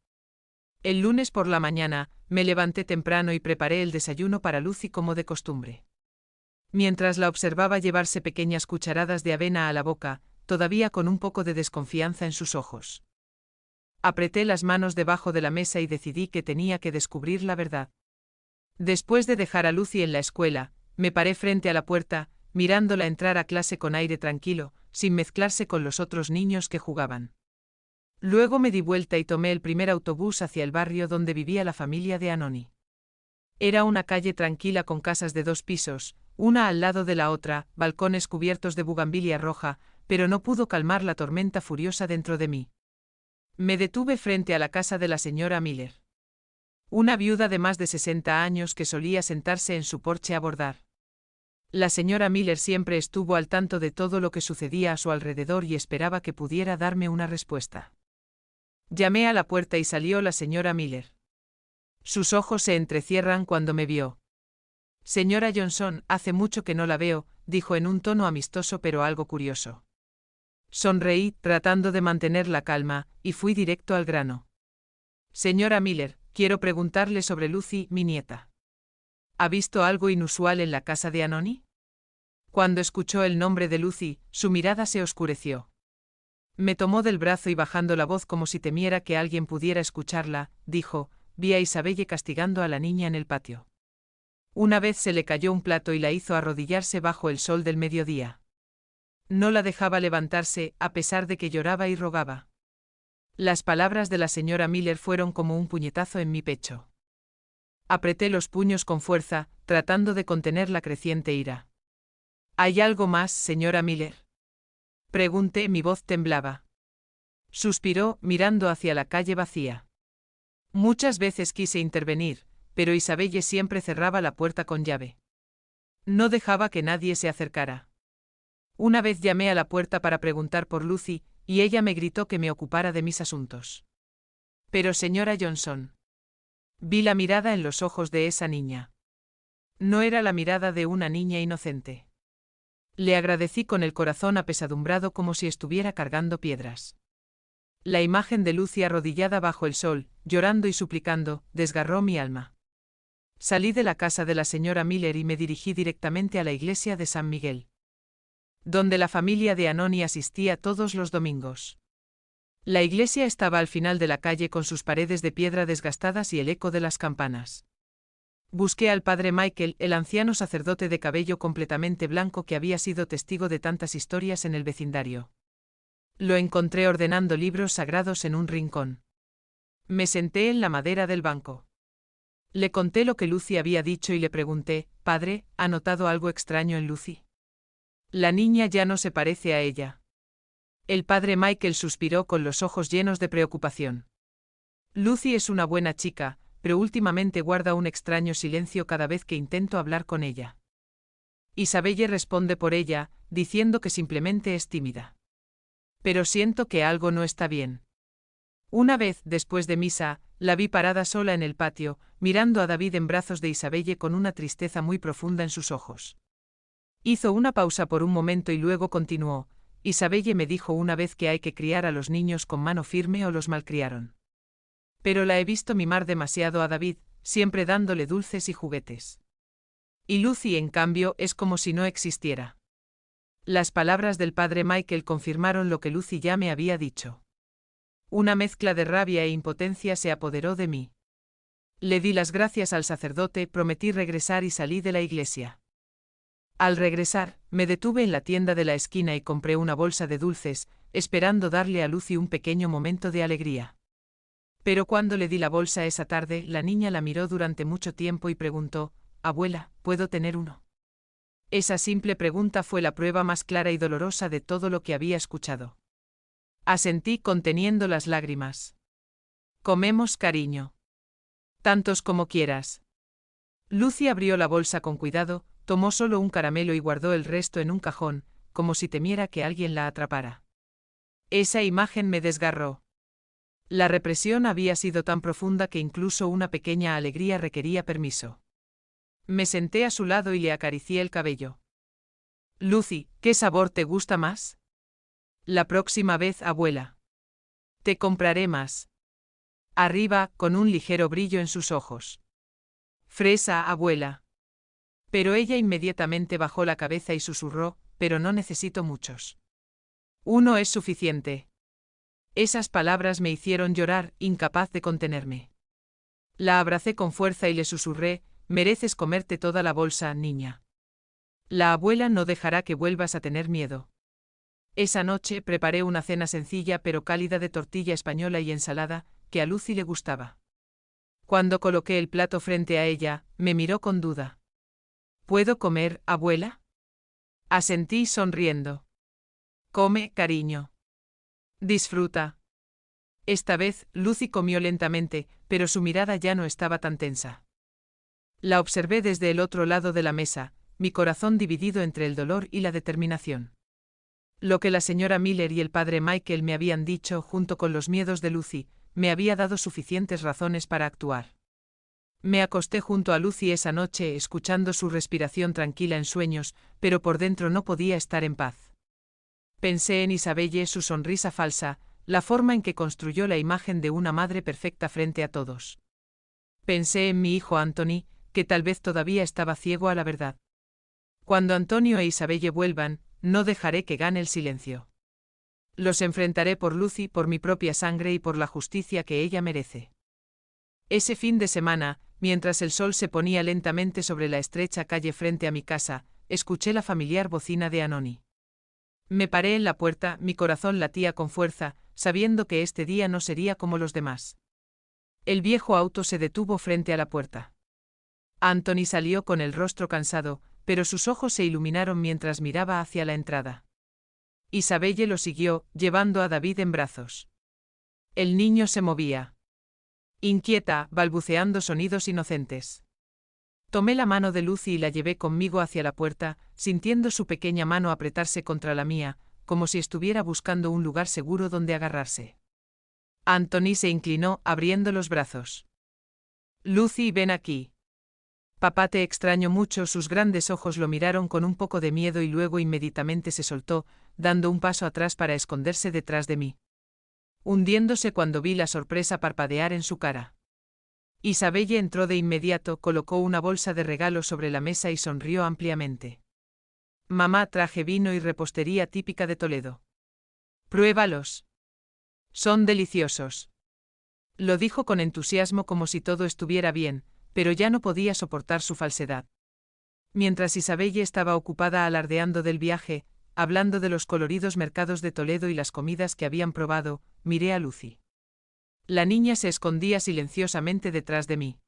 El lunes por la mañana, me levanté temprano y preparé el desayuno para Lucy como de costumbre. Mientras la observaba llevarse pequeñas cucharadas de avena a la boca, todavía con un poco de desconfianza en sus ojos. Apreté las manos debajo de la mesa y decidí que tenía que descubrir la verdad. Después de dejar a Lucy en la escuela, me paré frente a la puerta, mirándola entrar a clase con aire tranquilo, sin mezclarse con los otros niños que jugaban. Luego me di vuelta y tomé el primer autobús hacia el barrio donde vivía la familia de Anoni. Era una calle tranquila con casas de 2 pisos, una al lado de la otra, balcones cubiertos de bugambilia roja, pero no pudo calmar la tormenta furiosa dentro de mí. Me detuve frente a la casa de la señora Miller. Una viuda de más de 60 años que solía sentarse en su porche a bordar. La señora Miller siempre estuvo al tanto de todo lo que sucedía a su alrededor y esperaba que pudiera darme una respuesta. Llamé a la puerta y salió la señora Miller. Sus ojos se entrecierran cuando me vio. Señora Johnson, hace mucho que no la veo, dijo en un tono amistoso pero algo curioso. Sonreí, tratando de mantener la calma, y fui directo al grano. Señora Miller, quiero preguntarle sobre Lucy, mi nieta. ¿Ha visto algo inusual en la casa de Anoni? Cuando escuchó el nombre de Lucy, su mirada se oscureció. Me tomó del brazo y bajando la voz como si temiera que alguien pudiera escucharla, dijo: vi a Isabelle castigando a la niña en el patio. Una vez se le cayó un plato y la hizo arrodillarse bajo el sol del mediodía. No la dejaba levantarse, a pesar de que lloraba y rogaba. Las palabras de la señora Miller fueron como un puñetazo en mi pecho. Apreté los puños con fuerza, tratando de contener la creciente ira. ¿Hay algo más, señora Miller? Pregunté, mi voz temblaba. Suspiró, mirando hacia la calle vacía. Muchas veces quise intervenir, pero Isabelle siempre cerraba la puerta con llave. No dejaba que nadie se acercara. Una vez llamé a la puerta para preguntar por Lucy, y ella me gritó que me ocupara de mis asuntos. Pero señora Johnson. Vi la mirada en los ojos de esa niña. No era la mirada de una niña inocente. Le agradecí con el corazón apesadumbrado como si estuviera cargando piedras. La imagen de Lucy arrodillada bajo el sol, llorando y suplicando, desgarró mi alma. Salí de la casa de la señora Miller y me dirigí directamente a la iglesia de San Miguel, donde la familia de Anoni asistía todos los domingos. La iglesia estaba al final de la calle con sus paredes de piedra desgastadas y el eco de las campanas. Busqué al padre Michael, el anciano sacerdote de cabello completamente blanco que había sido testigo de tantas historias en el vecindario. Lo encontré ordenando libros sagrados en un rincón. Me senté en la madera del banco. Le conté lo que Lucy había dicho y le pregunté: «Padre, ¿ha notado algo extraño en Lucy? La niña ya no se parece a ella». El padre Michael suspiró con los ojos llenos de preocupación. «Lucy es una buena chica, pero últimamente guarda un extraño silencio cada vez que intento hablar con ella. Isabelle responde por ella, diciendo que simplemente es tímida. Pero siento que algo no está bien». Una vez, después de misa, la vi parada sola en el patio, mirando a David en brazos de Isabelle con una tristeza muy profunda en sus ojos. Hizo una pausa por un momento y luego continuó: «Isabelle me dijo una vez que hay que criar a los niños con mano firme o los malcriaron. Pero la he visto mimar demasiado a David, siempre dándole dulces y juguetes. Y Lucy, en cambio, es como si no existiera». Las palabras del padre Michael confirmaron lo que Lucy ya me había dicho. Una mezcla de rabia e impotencia se apoderó de mí. Le di las gracias al sacerdote, prometí regresar y salí de la iglesia. Al regresar, me detuve en la tienda de la esquina y compré una bolsa de dulces, esperando darle a Lucy un pequeño momento de alegría. Pero cuando le di la bolsa esa tarde, la niña la miró durante mucho tiempo y preguntó, «Abuela, ¿puedo tener uno?». Esa simple pregunta fue la prueba más clara y dolorosa de todo lo que había escuchado. Asentí conteniendo las lágrimas. «Comemos, cariño. Tantos como quieras». Lucy abrió la bolsa con cuidado, tomó solo un caramelo y guardó el resto en un cajón, como si temiera que alguien la atrapara. Esa imagen me desgarró. La represión había sido tan profunda que incluso una pequeña alegría requería permiso. Me senté a su lado y le acaricié el cabello. «Lucy, ¿qué sabor te gusta más?». «La próxima vez, abuela. Te compraré más». Arriba, con un ligero brillo en sus ojos. «Fresa, abuela». Pero ella inmediatamente bajó la cabeza y susurró, «Pero no necesito muchos. Uno es suficiente». Esas palabras me hicieron llorar, incapaz de contenerme. La abracé con fuerza y le susurré, «Mereces comerte toda la bolsa, niña. La abuela no dejará que vuelvas a tener miedo». Esa noche preparé una cena sencilla pero cálida de tortilla española y ensalada, que a Lucy le gustaba. Cuando coloqué el plato frente a ella, me miró con duda. «¿Puedo comer, abuela?». Asentí sonriendo. «Come, cariño. Disfruta». Esta vez, Lucy comió lentamente, pero su mirada ya no estaba tan tensa. La observé desde el otro lado de la mesa, mi corazón dividido entre el dolor y la determinación. Lo que la señora Miller y el padre Michael me habían dicho, junto con los miedos de Lucy, me había dado suficientes razones para actuar. Me acosté junto a Lucy esa noche escuchando su respiración tranquila en sueños, pero por dentro no podía estar en paz. Pensé en Isabelle, su sonrisa falsa, la forma en que construyó la imagen de una madre perfecta frente a todos. Pensé en mi hijo Anthony, que tal vez todavía estaba ciego a la verdad. Cuando Antonio e Isabelle vuelvan, no dejaré que gane el silencio. Los enfrentaré por Lucy, por mi propia sangre y por la justicia que ella merece. Ese fin de semana, mientras el sol se ponía lentamente sobre la estrecha calle frente a mi casa, escuché la familiar bocina de Anoni. Me paré en la puerta, mi corazón latía con fuerza, sabiendo que este día no sería como los demás. El viejo auto se detuvo frente a la puerta. Anthony salió con el rostro cansado, pero sus ojos se iluminaron mientras miraba hacia la entrada. Isabelle lo siguió, llevando a David en brazos. El niño se movía. Inquieta, balbuceando sonidos inocentes. Tomé la mano de Lucy y la llevé conmigo hacia la puerta, sintiendo su pequeña mano apretarse contra la mía, como si estuviera buscando un lugar seguro donde agarrarse. Anthony se inclinó, abriendo los brazos. «Lucy, ven aquí. Papá, te extraño mucho». Sus grandes ojos lo miraron con un poco de miedo y luego inmediatamente se soltó, dando un paso atrás para esconderse detrás de mí. Hundiéndose cuando vi la sorpresa parpadear en su cara. Isabelle entró de inmediato, colocó una bolsa de regalos sobre la mesa y sonrió ampliamente. «Mamá, traje vino y repostería típica de Toledo. Pruébalos. Son deliciosos». Lo dijo con entusiasmo como si todo estuviera bien, pero ya no podía soportar su falsedad. Mientras Isabelle estaba ocupada alardeando del viaje, hablando de los coloridos mercados de Toledo y las comidas que habían probado, miré a Lucy. La niña se escondía silenciosamente detrás de mí.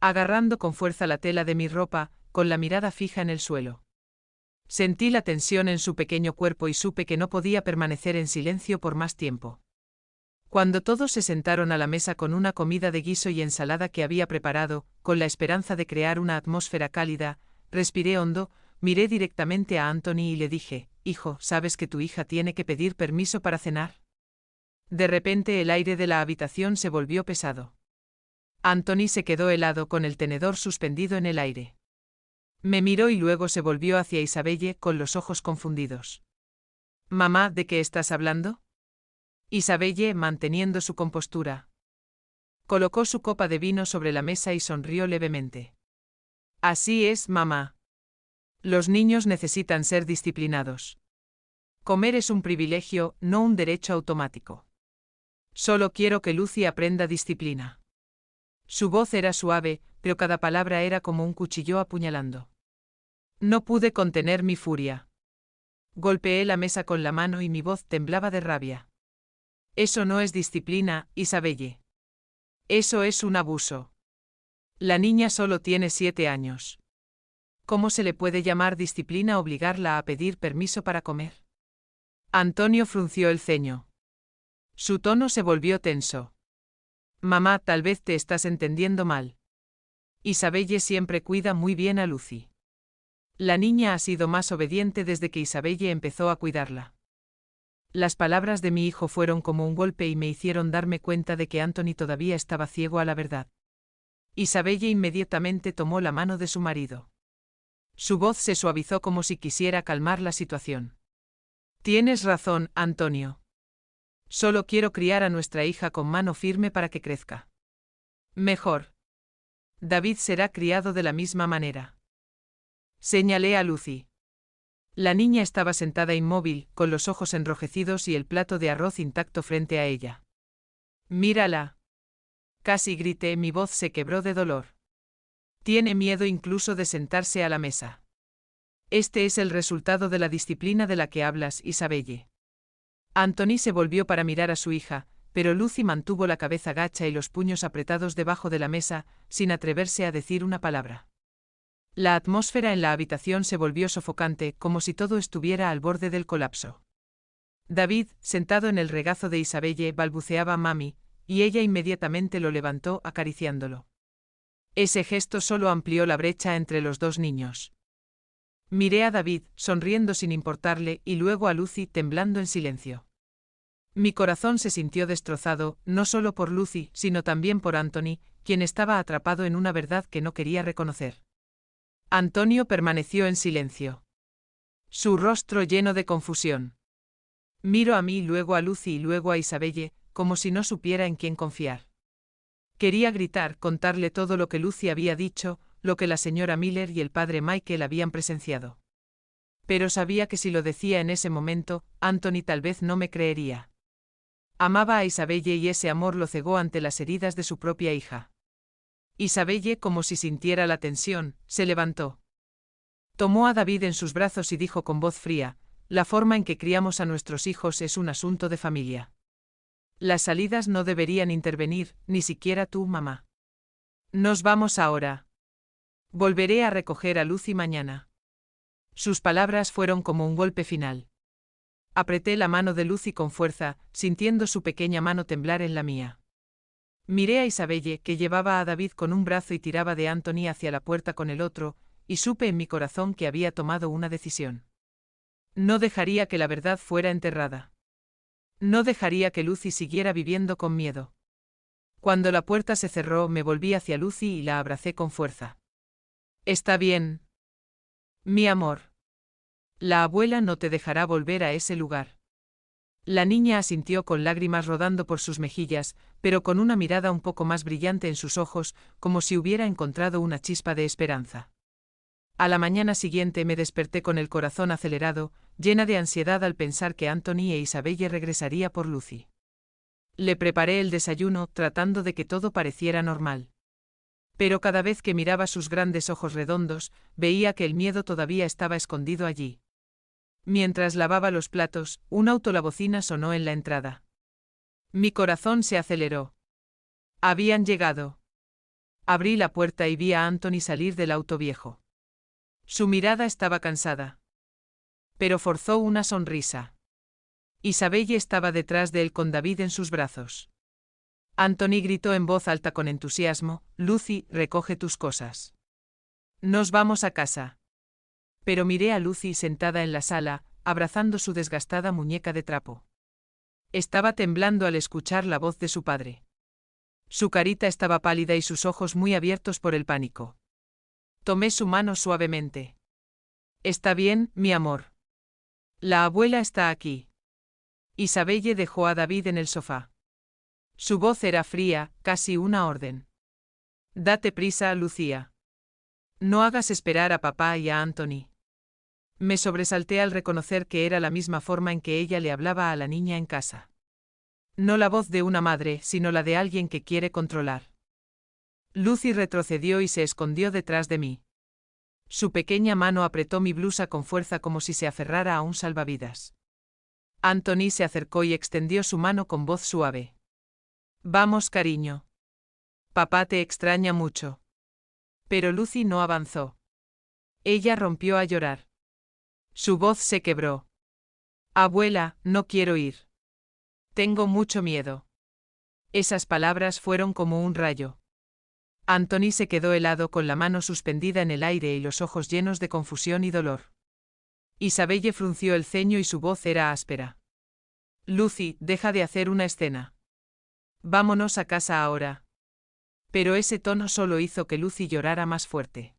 Agarrando con fuerza la tela de mi ropa, con la mirada fija en el suelo. Sentí la tensión en su pequeño cuerpo y supe que no podía permanecer en silencio por más tiempo. Cuando todos se sentaron a la mesa con una comida de guiso y ensalada que había preparado, con la esperanza de crear una atmósfera cálida, respiré hondo, miré directamente a Anthony y le dije, «Hijo, ¿sabes que tu hija tiene que pedir permiso para cenar?». De repente el aire de la habitación se volvió pesado. Anthony se quedó helado con el tenedor suspendido en el aire. Me miró y luego se volvió hacia Isabelle con los ojos confundidos. «Mamá, ¿de qué estás hablando?». Isabelle, manteniendo su compostura, colocó su copa de vino sobre la mesa y sonrió levemente. «Así es, mamá. Los niños necesitan ser disciplinados. Comer es un privilegio, no un derecho automático. Solo quiero que Lucy aprenda disciplina». Su voz era suave, pero cada palabra era como un cuchillo apuñalando. No pude contener mi furia. Golpeé la mesa con la mano y mi voz temblaba de rabia. «Eso no es disciplina, Isabelle». Eso es un abuso. La niña solo tiene 7 años. ¿Cómo se le puede llamar disciplina obligarla a pedir permiso para comer? Antonio frunció el ceño. Su tono se volvió tenso. Mamá, tal vez te estás entendiendo mal. Isabelle siempre cuida muy bien a Lucy. La niña ha sido más obediente desde que Isabelle empezó a cuidarla. Las palabras de mi hijo fueron como un golpe y me hicieron darme cuenta de que Anthony todavía estaba ciego a la verdad. Isabelle inmediatamente tomó la mano de su marido. Su voz se suavizó como si quisiera calmar la situación. Tienes razón, Antonio. Solo quiero criar a nuestra hija con mano firme para que crezca. Mejor. David será criado de la misma manera. Señalé a Lucy. La niña estaba sentada inmóvil, con los ojos enrojecidos y el plato de arroz intacto frente a ella. Mírala. Casi grité, mi voz se quebró de dolor. Tiene miedo incluso de sentarse a la mesa. Este es el resultado de la disciplina de la que hablas, Isabelle. Anthony se volvió para mirar a su hija, pero Lucy mantuvo la cabeza gacha y los puños apretados debajo de la mesa, sin atreverse a decir una palabra. La atmósfera en la habitación se volvió sofocante, como si todo estuviera al borde del colapso. David, sentado en el regazo de Isabelle, balbuceaba mami, y ella inmediatamente lo levantó acariciándolo. Ese gesto solo amplió la brecha entre los dos niños. Miré a David, sonriendo sin importarle, y luego a Lucy, temblando en silencio. Mi corazón se sintió destrozado, no solo por Lucy, sino también por Anthony, quien estaba atrapado en una verdad que no quería reconocer. Antonio permaneció en silencio. Su rostro lleno de confusión. Miró a mí, luego a Lucy y luego a Isabelle, como si no supiera en quién confiar. Quería gritar, contarle todo lo que Lucy había dicho, lo que la señora Miller y el padre Michael habían presenciado. Pero sabía que si lo decía en ese momento, Anthony tal vez no me creería. Amaba a Isabelle y ese amor lo cegó ante las heridas de su propia hija. Isabelle, como si sintiera la tensión, se levantó. Tomó a David en sus brazos y dijo con voz fría: la forma en que criamos a nuestros hijos es un asunto de familia. Las salidas no deberían intervenir, ni siquiera tú, mamá. Nos vamos ahora. Volveré a recoger a Lucy mañana. Sus palabras fueron como un golpe final. Apreté la mano de Lucy con fuerza, sintiendo su pequeña mano temblar en la mía. Miré a Isabelle, que llevaba a David con un brazo y tiraba de Anthony hacia la puerta con el otro, y supe en mi corazón que había tomado una decisión. No dejaría que la verdad fuera enterrada. No dejaría que Lucy siguiera viviendo con miedo. Cuando la puerta se cerró, me volví hacia Lucy y la abracé con fuerza. Está bien. Mi amor. La abuela no te dejará volver a ese lugar. La niña asintió con lágrimas rodando por sus mejillas, pero con una mirada un poco más brillante en sus ojos, como si hubiera encontrado una chispa de esperanza. A la mañana siguiente me desperté con el corazón acelerado, llena de ansiedad al pensar que Anthony e Isabelle regresaría por Lucy. Le preparé el desayuno, tratando de que todo pareciera normal. Pero cada vez que miraba sus grandes ojos redondos, veía que el miedo todavía estaba escondido allí. Mientras lavaba los platos, un autolavocina sonó en la entrada. Mi corazón se aceleró. Habían llegado. Abrí la puerta y vi a Anthony salir del auto viejo. Su mirada estaba cansada. Pero forzó una sonrisa. Isabelle estaba detrás de él con David en sus brazos. Anthony gritó en voz alta con entusiasmo: Lucy, recoge tus cosas. Nos vamos a casa. Pero miré a Lucy sentada en la sala, abrazando su desgastada muñeca de trapo. Estaba temblando al escuchar la voz de su padre. Su carita estaba pálida y sus ojos muy abiertos por el pánico. Tomé su mano suavemente. Está bien, mi amor. La abuela está aquí. Isabelle dejó a David en el sofá. Su voz era fría, casi una orden. Date prisa, Lucía. No hagas esperar a papá y a Anthony. Me sobresalté al reconocer que era la misma forma en que ella le hablaba a la niña en casa. No la voz de una madre, sino la de alguien que quiere controlar. Lucy retrocedió y se escondió detrás de mí. Su pequeña mano apretó mi blusa con fuerza como si se aferrara a un salvavidas. Anthony se acercó y extendió su mano con voz suave. Vamos, cariño. Papá te extraña mucho. Pero Lucy no avanzó. Ella rompió a llorar. Su voz se quebró. Abuela, no quiero ir. Tengo mucho miedo. Esas palabras fueron como un rayo. Anthony se quedó helado con la mano suspendida en el aire y los ojos llenos de confusión y dolor. Isabelle frunció el ceño y su voz era áspera. Lucy, deja de hacer una escena. Vámonos a casa ahora. Pero ese tono solo hizo que Lucy llorara más fuerte.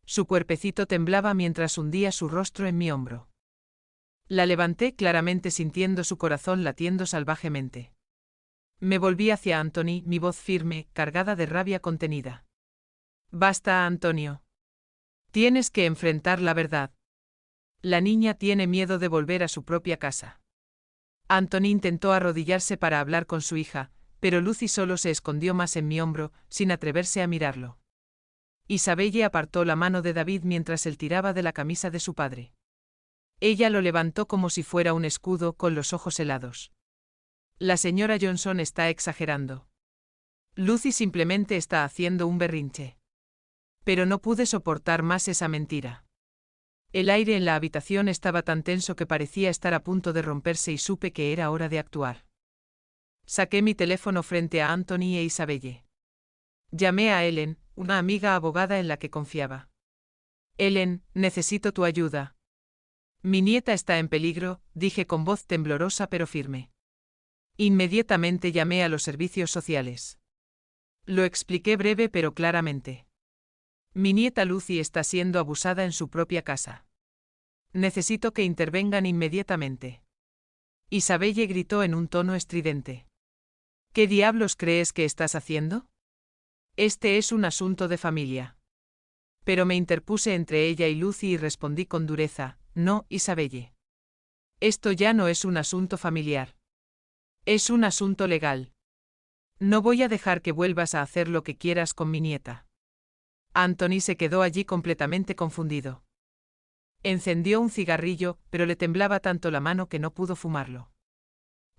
Su cuerpecito temblaba mientras hundía su rostro en mi hombro. La levanté claramente sintiendo su corazón latiendo salvajemente. Me volví hacia Anthony, mi voz firme, cargada de rabia contenida. Basta, Antonio. Tienes que enfrentar la verdad. La niña tiene miedo de volver a su propia casa. Anthony intentó arrodillarse para hablar con su hija, pero Lucy solo se escondió más en mi hombro, sin atreverse a mirarlo. Isabelle apartó la mano de David mientras él tiraba de la camisa de su padre. Ella lo levantó como si fuera un escudo, con los ojos helados. La señora Johnson está exagerando. Lucy simplemente está haciendo un berrinche. Pero no pude soportar más esa mentira. El aire en la habitación estaba tan tenso que parecía estar a punto de romperse y supe que era hora de actuar. Saqué mi teléfono frente a Anthony e Isabelle. Llamé a Ellen, una amiga abogada en la que confiaba. Ellen, necesito tu ayuda. Mi nieta está en peligro, dije con voz temblorosa pero firme. Inmediatamente llamé a los servicios sociales. Lo expliqué breve pero claramente. Mi nieta Lucy está siendo abusada en su propia casa. Necesito que intervengan inmediatamente. Isabelle gritó en un tono estridente. ¿Qué diablos crees que estás haciendo? Este es un asunto de familia. Pero me interpuse entre ella y Lucy y respondí con dureza, no, Isabelle. Esto ya no es un asunto familiar. Es un asunto legal. No voy a dejar que vuelvas a hacer lo que quieras con mi nieta. Anthony se quedó allí completamente confundido. Encendió un cigarrillo, pero le temblaba tanto la mano que no pudo fumarlo.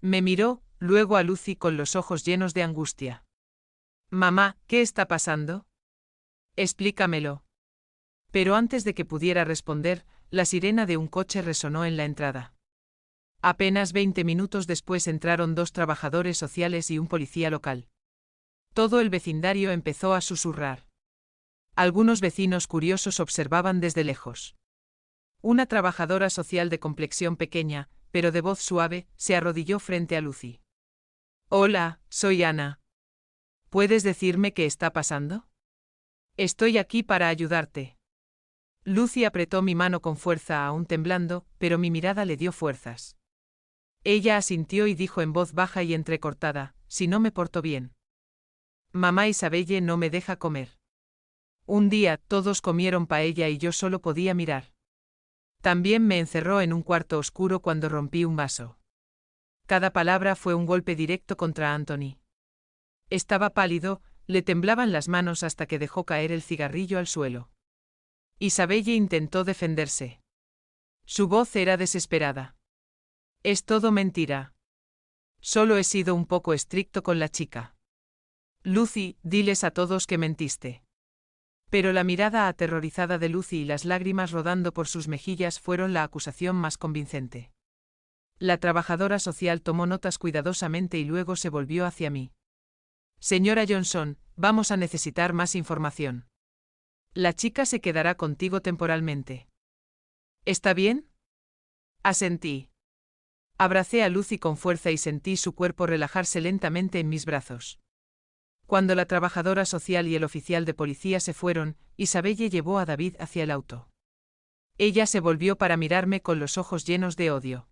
Me miró, luego a Lucy con los ojos llenos de angustia. Mamá, ¿qué está pasando? Explícamelo. Pero antes de que pudiera responder, la sirena de un coche resonó en la entrada. Apenas 20 minutos después entraron 2 trabajadores sociales y un policía local. Todo el vecindario empezó a susurrar. Algunos vecinos curiosos observaban desde lejos. Una trabajadora social de complexión pequeña, pero de voz suave, se arrodilló frente a Lucy. Hola, soy Ana. ¿Puedes decirme qué está pasando? Estoy aquí para ayudarte. Lucy apretó mi mano con fuerza, aún temblando, pero mi mirada le dio fuerzas. Ella asintió y dijo en voz baja y entrecortada, si no me porto bien. Mamá Isabelle no me deja comer. Un día, todos comieron paella y yo solo podía mirar. También me encerró en un cuarto oscuro cuando rompí un vaso. Cada palabra fue un golpe directo contra Anthony. Estaba pálido, le temblaban las manos hasta que dejó caer el cigarrillo al suelo. Isabelle intentó defenderse. Su voz era desesperada. Es todo mentira. Solo he sido un poco estricto con la chica. Lucy, diles a todos que mentiste. Pero la mirada aterrorizada de Lucy y las lágrimas rodando por sus mejillas fueron la acusación más convincente. La trabajadora social tomó notas cuidadosamente y luego se volvió hacia mí. Señora Johnson, vamos a necesitar más información. La chica se quedará contigo temporalmente. ¿Está bien? Asentí. Abracé a Lucy con fuerza y sentí su cuerpo relajarse lentamente en mis brazos. Cuando la trabajadora social y el oficial de policía se fueron, Isabelle llevó a David hacia el auto. Ella se volvió para mirarme con los ojos llenos de odio.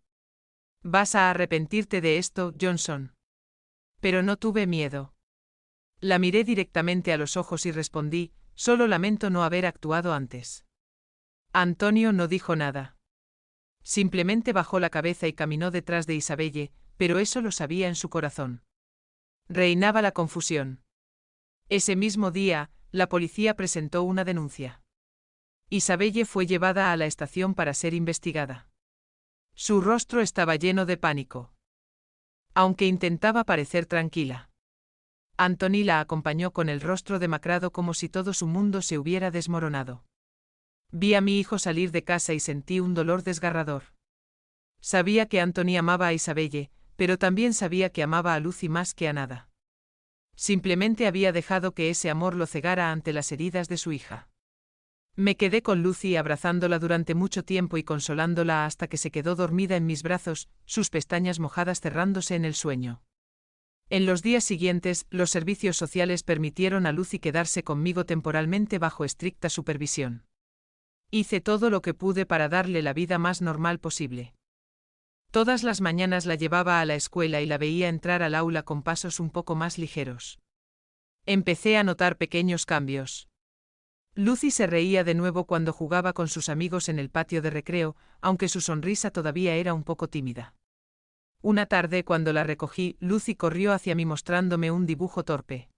Vas a arrepentirte de esto, Johnson. Pero no tuve miedo. La miré directamente a los ojos y respondí, solo lamento no haber actuado antes. Antonio no dijo nada. Simplemente bajó la cabeza y caminó detrás de Isabelle, pero eso lo sabía en su corazón. Reinaba la confusión. Ese mismo día, la policía presentó una denuncia. Isabelle fue llevada a la estación para ser investigada. Su rostro estaba lleno de pánico. Aunque intentaba parecer tranquila. Anthony la acompañó con el rostro demacrado como si todo su mundo se hubiera desmoronado. Vi a mi hijo salir de casa y sentí un dolor desgarrador. Sabía que Anthony amaba a Isabelle, pero también sabía que amaba a Lucy más que a nada. Simplemente había dejado que ese amor lo cegara ante las heridas de su hija. Me quedé con Lucy abrazándola durante mucho tiempo y consolándola hasta que se quedó dormida en mis brazos, sus pestañas mojadas cerrándose en el sueño. En los días siguientes, los servicios sociales permitieron a Lucy quedarse conmigo temporalmente bajo estricta supervisión. Hice todo lo que pude para darle la vida más normal posible. Todas las mañanas la llevaba a la escuela y la veía entrar al aula con pasos un poco más ligeros. Empecé a notar pequeños cambios. Lucy se reía de nuevo cuando jugaba con sus amigos en el patio de recreo, aunque su sonrisa todavía era un poco tímida. Una tarde, cuando la recogí, Lucy corrió hacia mí mostrándome un dibujo torpe.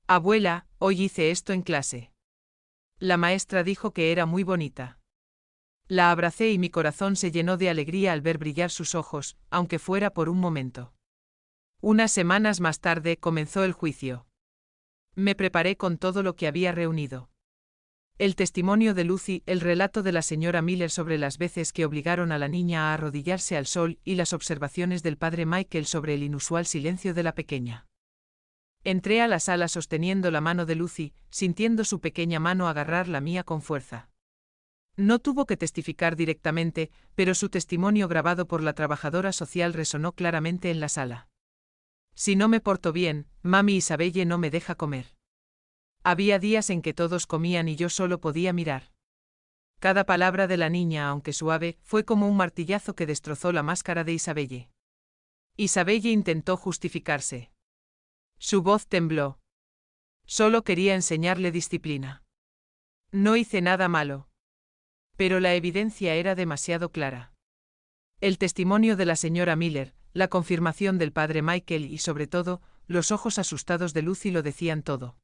«Abuela, hoy hice esto en clase». La maestra dijo que era muy bonita. La abracé y mi corazón se llenó de alegría al ver brillar sus ojos, aunque fuera por un momento. Unas semanas más tarde comenzó el juicio. Me preparé con todo lo que había reunido. El testimonio de Lucy, el relato de la señora Miller sobre las veces que obligaron a la niña a arrodillarse al sol y las observaciones del padre Michael sobre el inusual silencio de la pequeña. Entré a la sala sosteniendo la mano de Lucy, sintiendo su pequeña mano agarrar la mía con fuerza. No tuvo que testificar directamente, pero su testimonio grabado por la trabajadora social resonó claramente en la sala. Si no me porto bien, mami Isabelle no me deja comer. Había días en que todos comían y yo solo podía mirar. Cada palabra de la niña, aunque suave, fue como un martillazo que destrozó la máscara de Isabelle. Isabelle intentó justificarse. Su voz tembló. Solo quería enseñarle disciplina. No hice nada malo. Pero la evidencia era demasiado clara. El testimonio de la señora Miller, la confirmación del padre Michael y sobre todo, los ojos asustados de Lucy lo decían todo.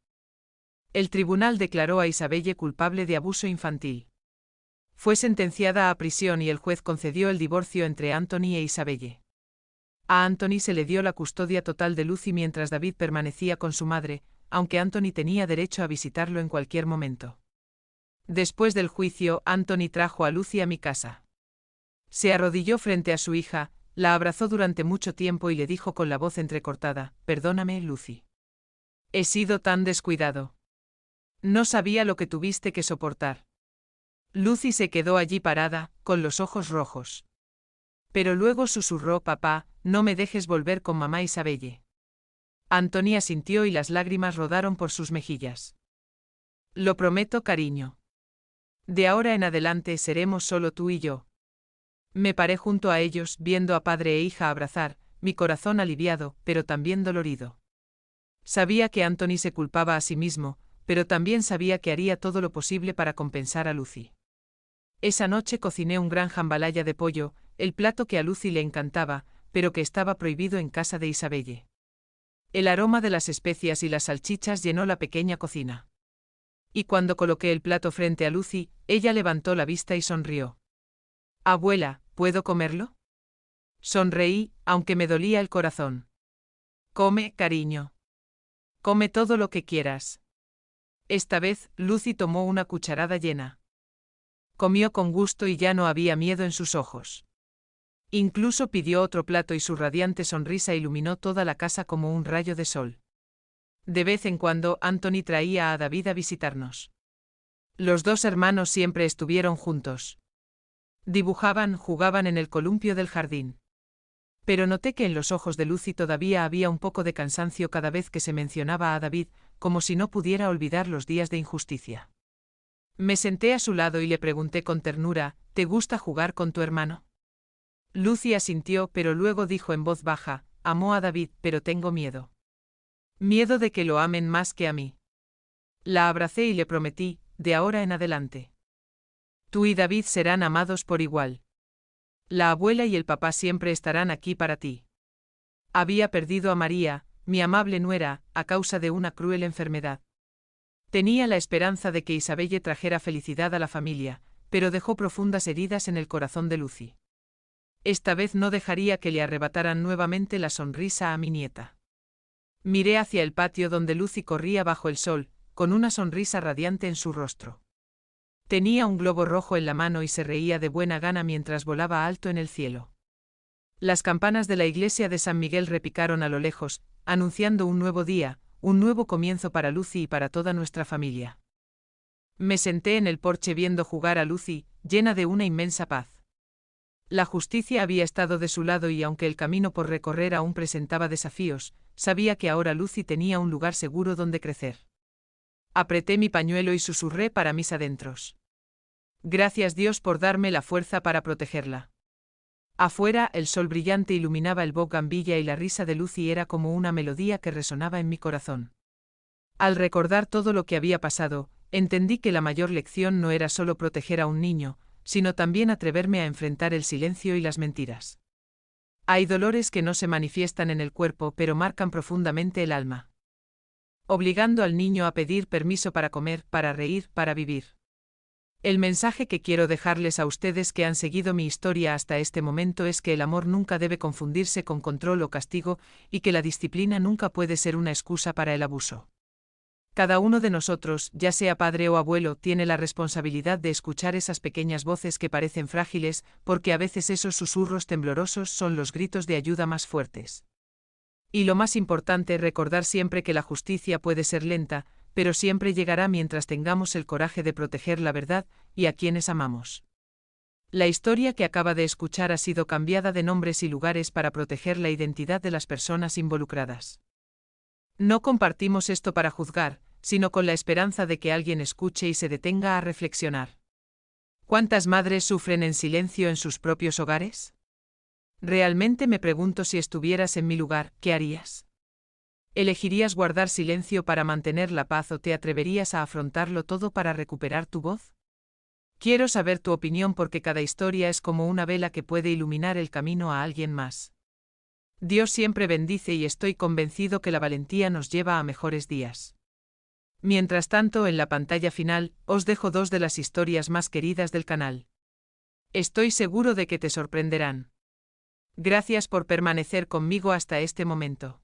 El tribunal declaró a Isabelle culpable de abuso infantil. Fue sentenciada a prisión y el juez concedió el divorcio entre Anthony e Isabelle. A Anthony se le dio la custodia total de Lucy mientras David permanecía con su madre, aunque Anthony tenía derecho a visitarlo en cualquier momento. Después del juicio, Anthony trajo a Lucy a mi casa. Se arrodilló frente a su hija, la abrazó durante mucho tiempo y le dijo con la voz entrecortada: «Perdóname, Lucy. He sido tan descuidado. No sabía lo que tuviste que soportar». Lucy se quedó allí parada, con los ojos rojos. Pero luego susurró: «Papá, no me dejes volver con mamá Isabelle». Anthony asintió y las lágrimas rodaron por sus mejillas. «Lo prometo, cariño. De ahora en adelante seremos solo tú y yo». Me paré junto a ellos, viendo a padre e hija abrazar, mi corazón aliviado, pero también dolorido. Sabía que Anthony se culpaba a sí mismo, pero también sabía que haría todo lo posible para compensar a Lucy. Esa noche cociné un gran jambalaya de pollo, el plato que a Lucy le encantaba, pero que estaba prohibido en casa de Isabelle. El aroma de las especias y las salchichas llenó la pequeña cocina. Y cuando coloqué el plato frente a Lucy, ella levantó la vista y sonrió. «Abuela, ¿puedo comerlo?». Sonreí, aunque me dolía el corazón. «Come, cariño. Come todo lo que quieras». Esta vez, Lucy tomó una cucharada llena. Comió con gusto y ya no había miedo en sus ojos. Incluso pidió otro plato y su radiante sonrisa iluminó toda la casa como un rayo de sol. De vez en cuando, Anthony traía a David a visitarnos. Los dos hermanos siempre estuvieron juntos. Dibujaban, jugaban en el columpio del jardín. Pero noté que en los ojos de Lucy todavía había un poco de cansancio cada vez que se mencionaba a David, como si no pudiera olvidar los días de injusticia. Me senté a su lado y le pregunté con ternura: «¿Te gusta jugar con tu hermano?». Lucy asintió, pero luego dijo en voz baja: «Amo a David, pero tengo miedo. Miedo de que lo amen más que a mí». La abracé y le prometí: «De ahora en adelante. Tú y David serán amados por igual. La abuela y el papá siempre estarán aquí para ti». Había perdido a María, mi amable nuera, a causa de una cruel enfermedad. Tenía la esperanza de que Isabelle trajera felicidad a la familia, pero dejó profundas heridas en el corazón de Lucy. Esta vez no dejaría que le arrebataran nuevamente la sonrisa a mi nieta. Miré hacia el patio donde Lucy corría bajo el sol, con una sonrisa radiante en su rostro. Tenía un globo rojo en la mano y se reía de buena gana mientras volaba alto en el cielo. Las campanas de la iglesia de San Miguel repicaron a lo lejos, anunciando un nuevo día, un nuevo comienzo para Lucy y para toda nuestra familia. Me senté en el porche viendo jugar a Lucy, llena de una inmensa paz. La justicia había estado de su lado y aunque el camino por recorrer aún presentaba desafíos, sabía que ahora Lucy tenía un lugar seguro donde crecer. Apreté mi pañuelo y susurré para mis adentros. Gracias Dios por darme la fuerza para protegerla. Afuera, el sol brillante iluminaba el bougainvillea y la risa de Lucy era como una melodía que resonaba en mi corazón. Al recordar todo lo que había pasado, entendí que la mayor lección no era solo proteger a un niño, sino también atreverme a enfrentar el silencio y las mentiras. Hay dolores que no se manifiestan en el cuerpo pero marcan profundamente el alma. Obligando al niño a pedir permiso para comer, para reír, para vivir. El mensaje que quiero dejarles a ustedes que han seguido mi historia hasta este momento es que el amor nunca debe confundirse con control o castigo y que la disciplina nunca puede ser una excusa para el abuso. Cada uno de nosotros, ya sea padre o abuelo, tiene la responsabilidad de escuchar esas pequeñas voces que parecen frágiles, porque a veces esos susurros temblorosos son los gritos de ayuda más fuertes. Y lo más importante, recordar siempre que la justicia puede ser lenta, pero siempre llegará mientras tengamos el coraje de proteger la verdad y a quienes amamos. La historia que acaba de escuchar ha sido cambiada de nombres y lugares para proteger la identidad de las personas involucradas. No compartimos esto para juzgar, sino con la esperanza de que alguien escuche y se detenga a reflexionar. ¿Cuántas madres sufren en silencio en sus propios hogares? Realmente me pregunto si estuvieras en mi lugar, ¿qué harías? ¿Elegirías guardar silencio para mantener la paz o te atreverías a afrontarlo todo para recuperar tu voz? Quiero saber tu opinión porque cada historia es como una vela que puede iluminar el camino a alguien más. Dios siempre bendice y estoy convencido que la valentía nos lleva a mejores días. Mientras tanto, en la pantalla final, os dejo dos de las historias más queridas del canal. Estoy seguro de que te sorprenderán. Gracias por permanecer conmigo hasta este momento.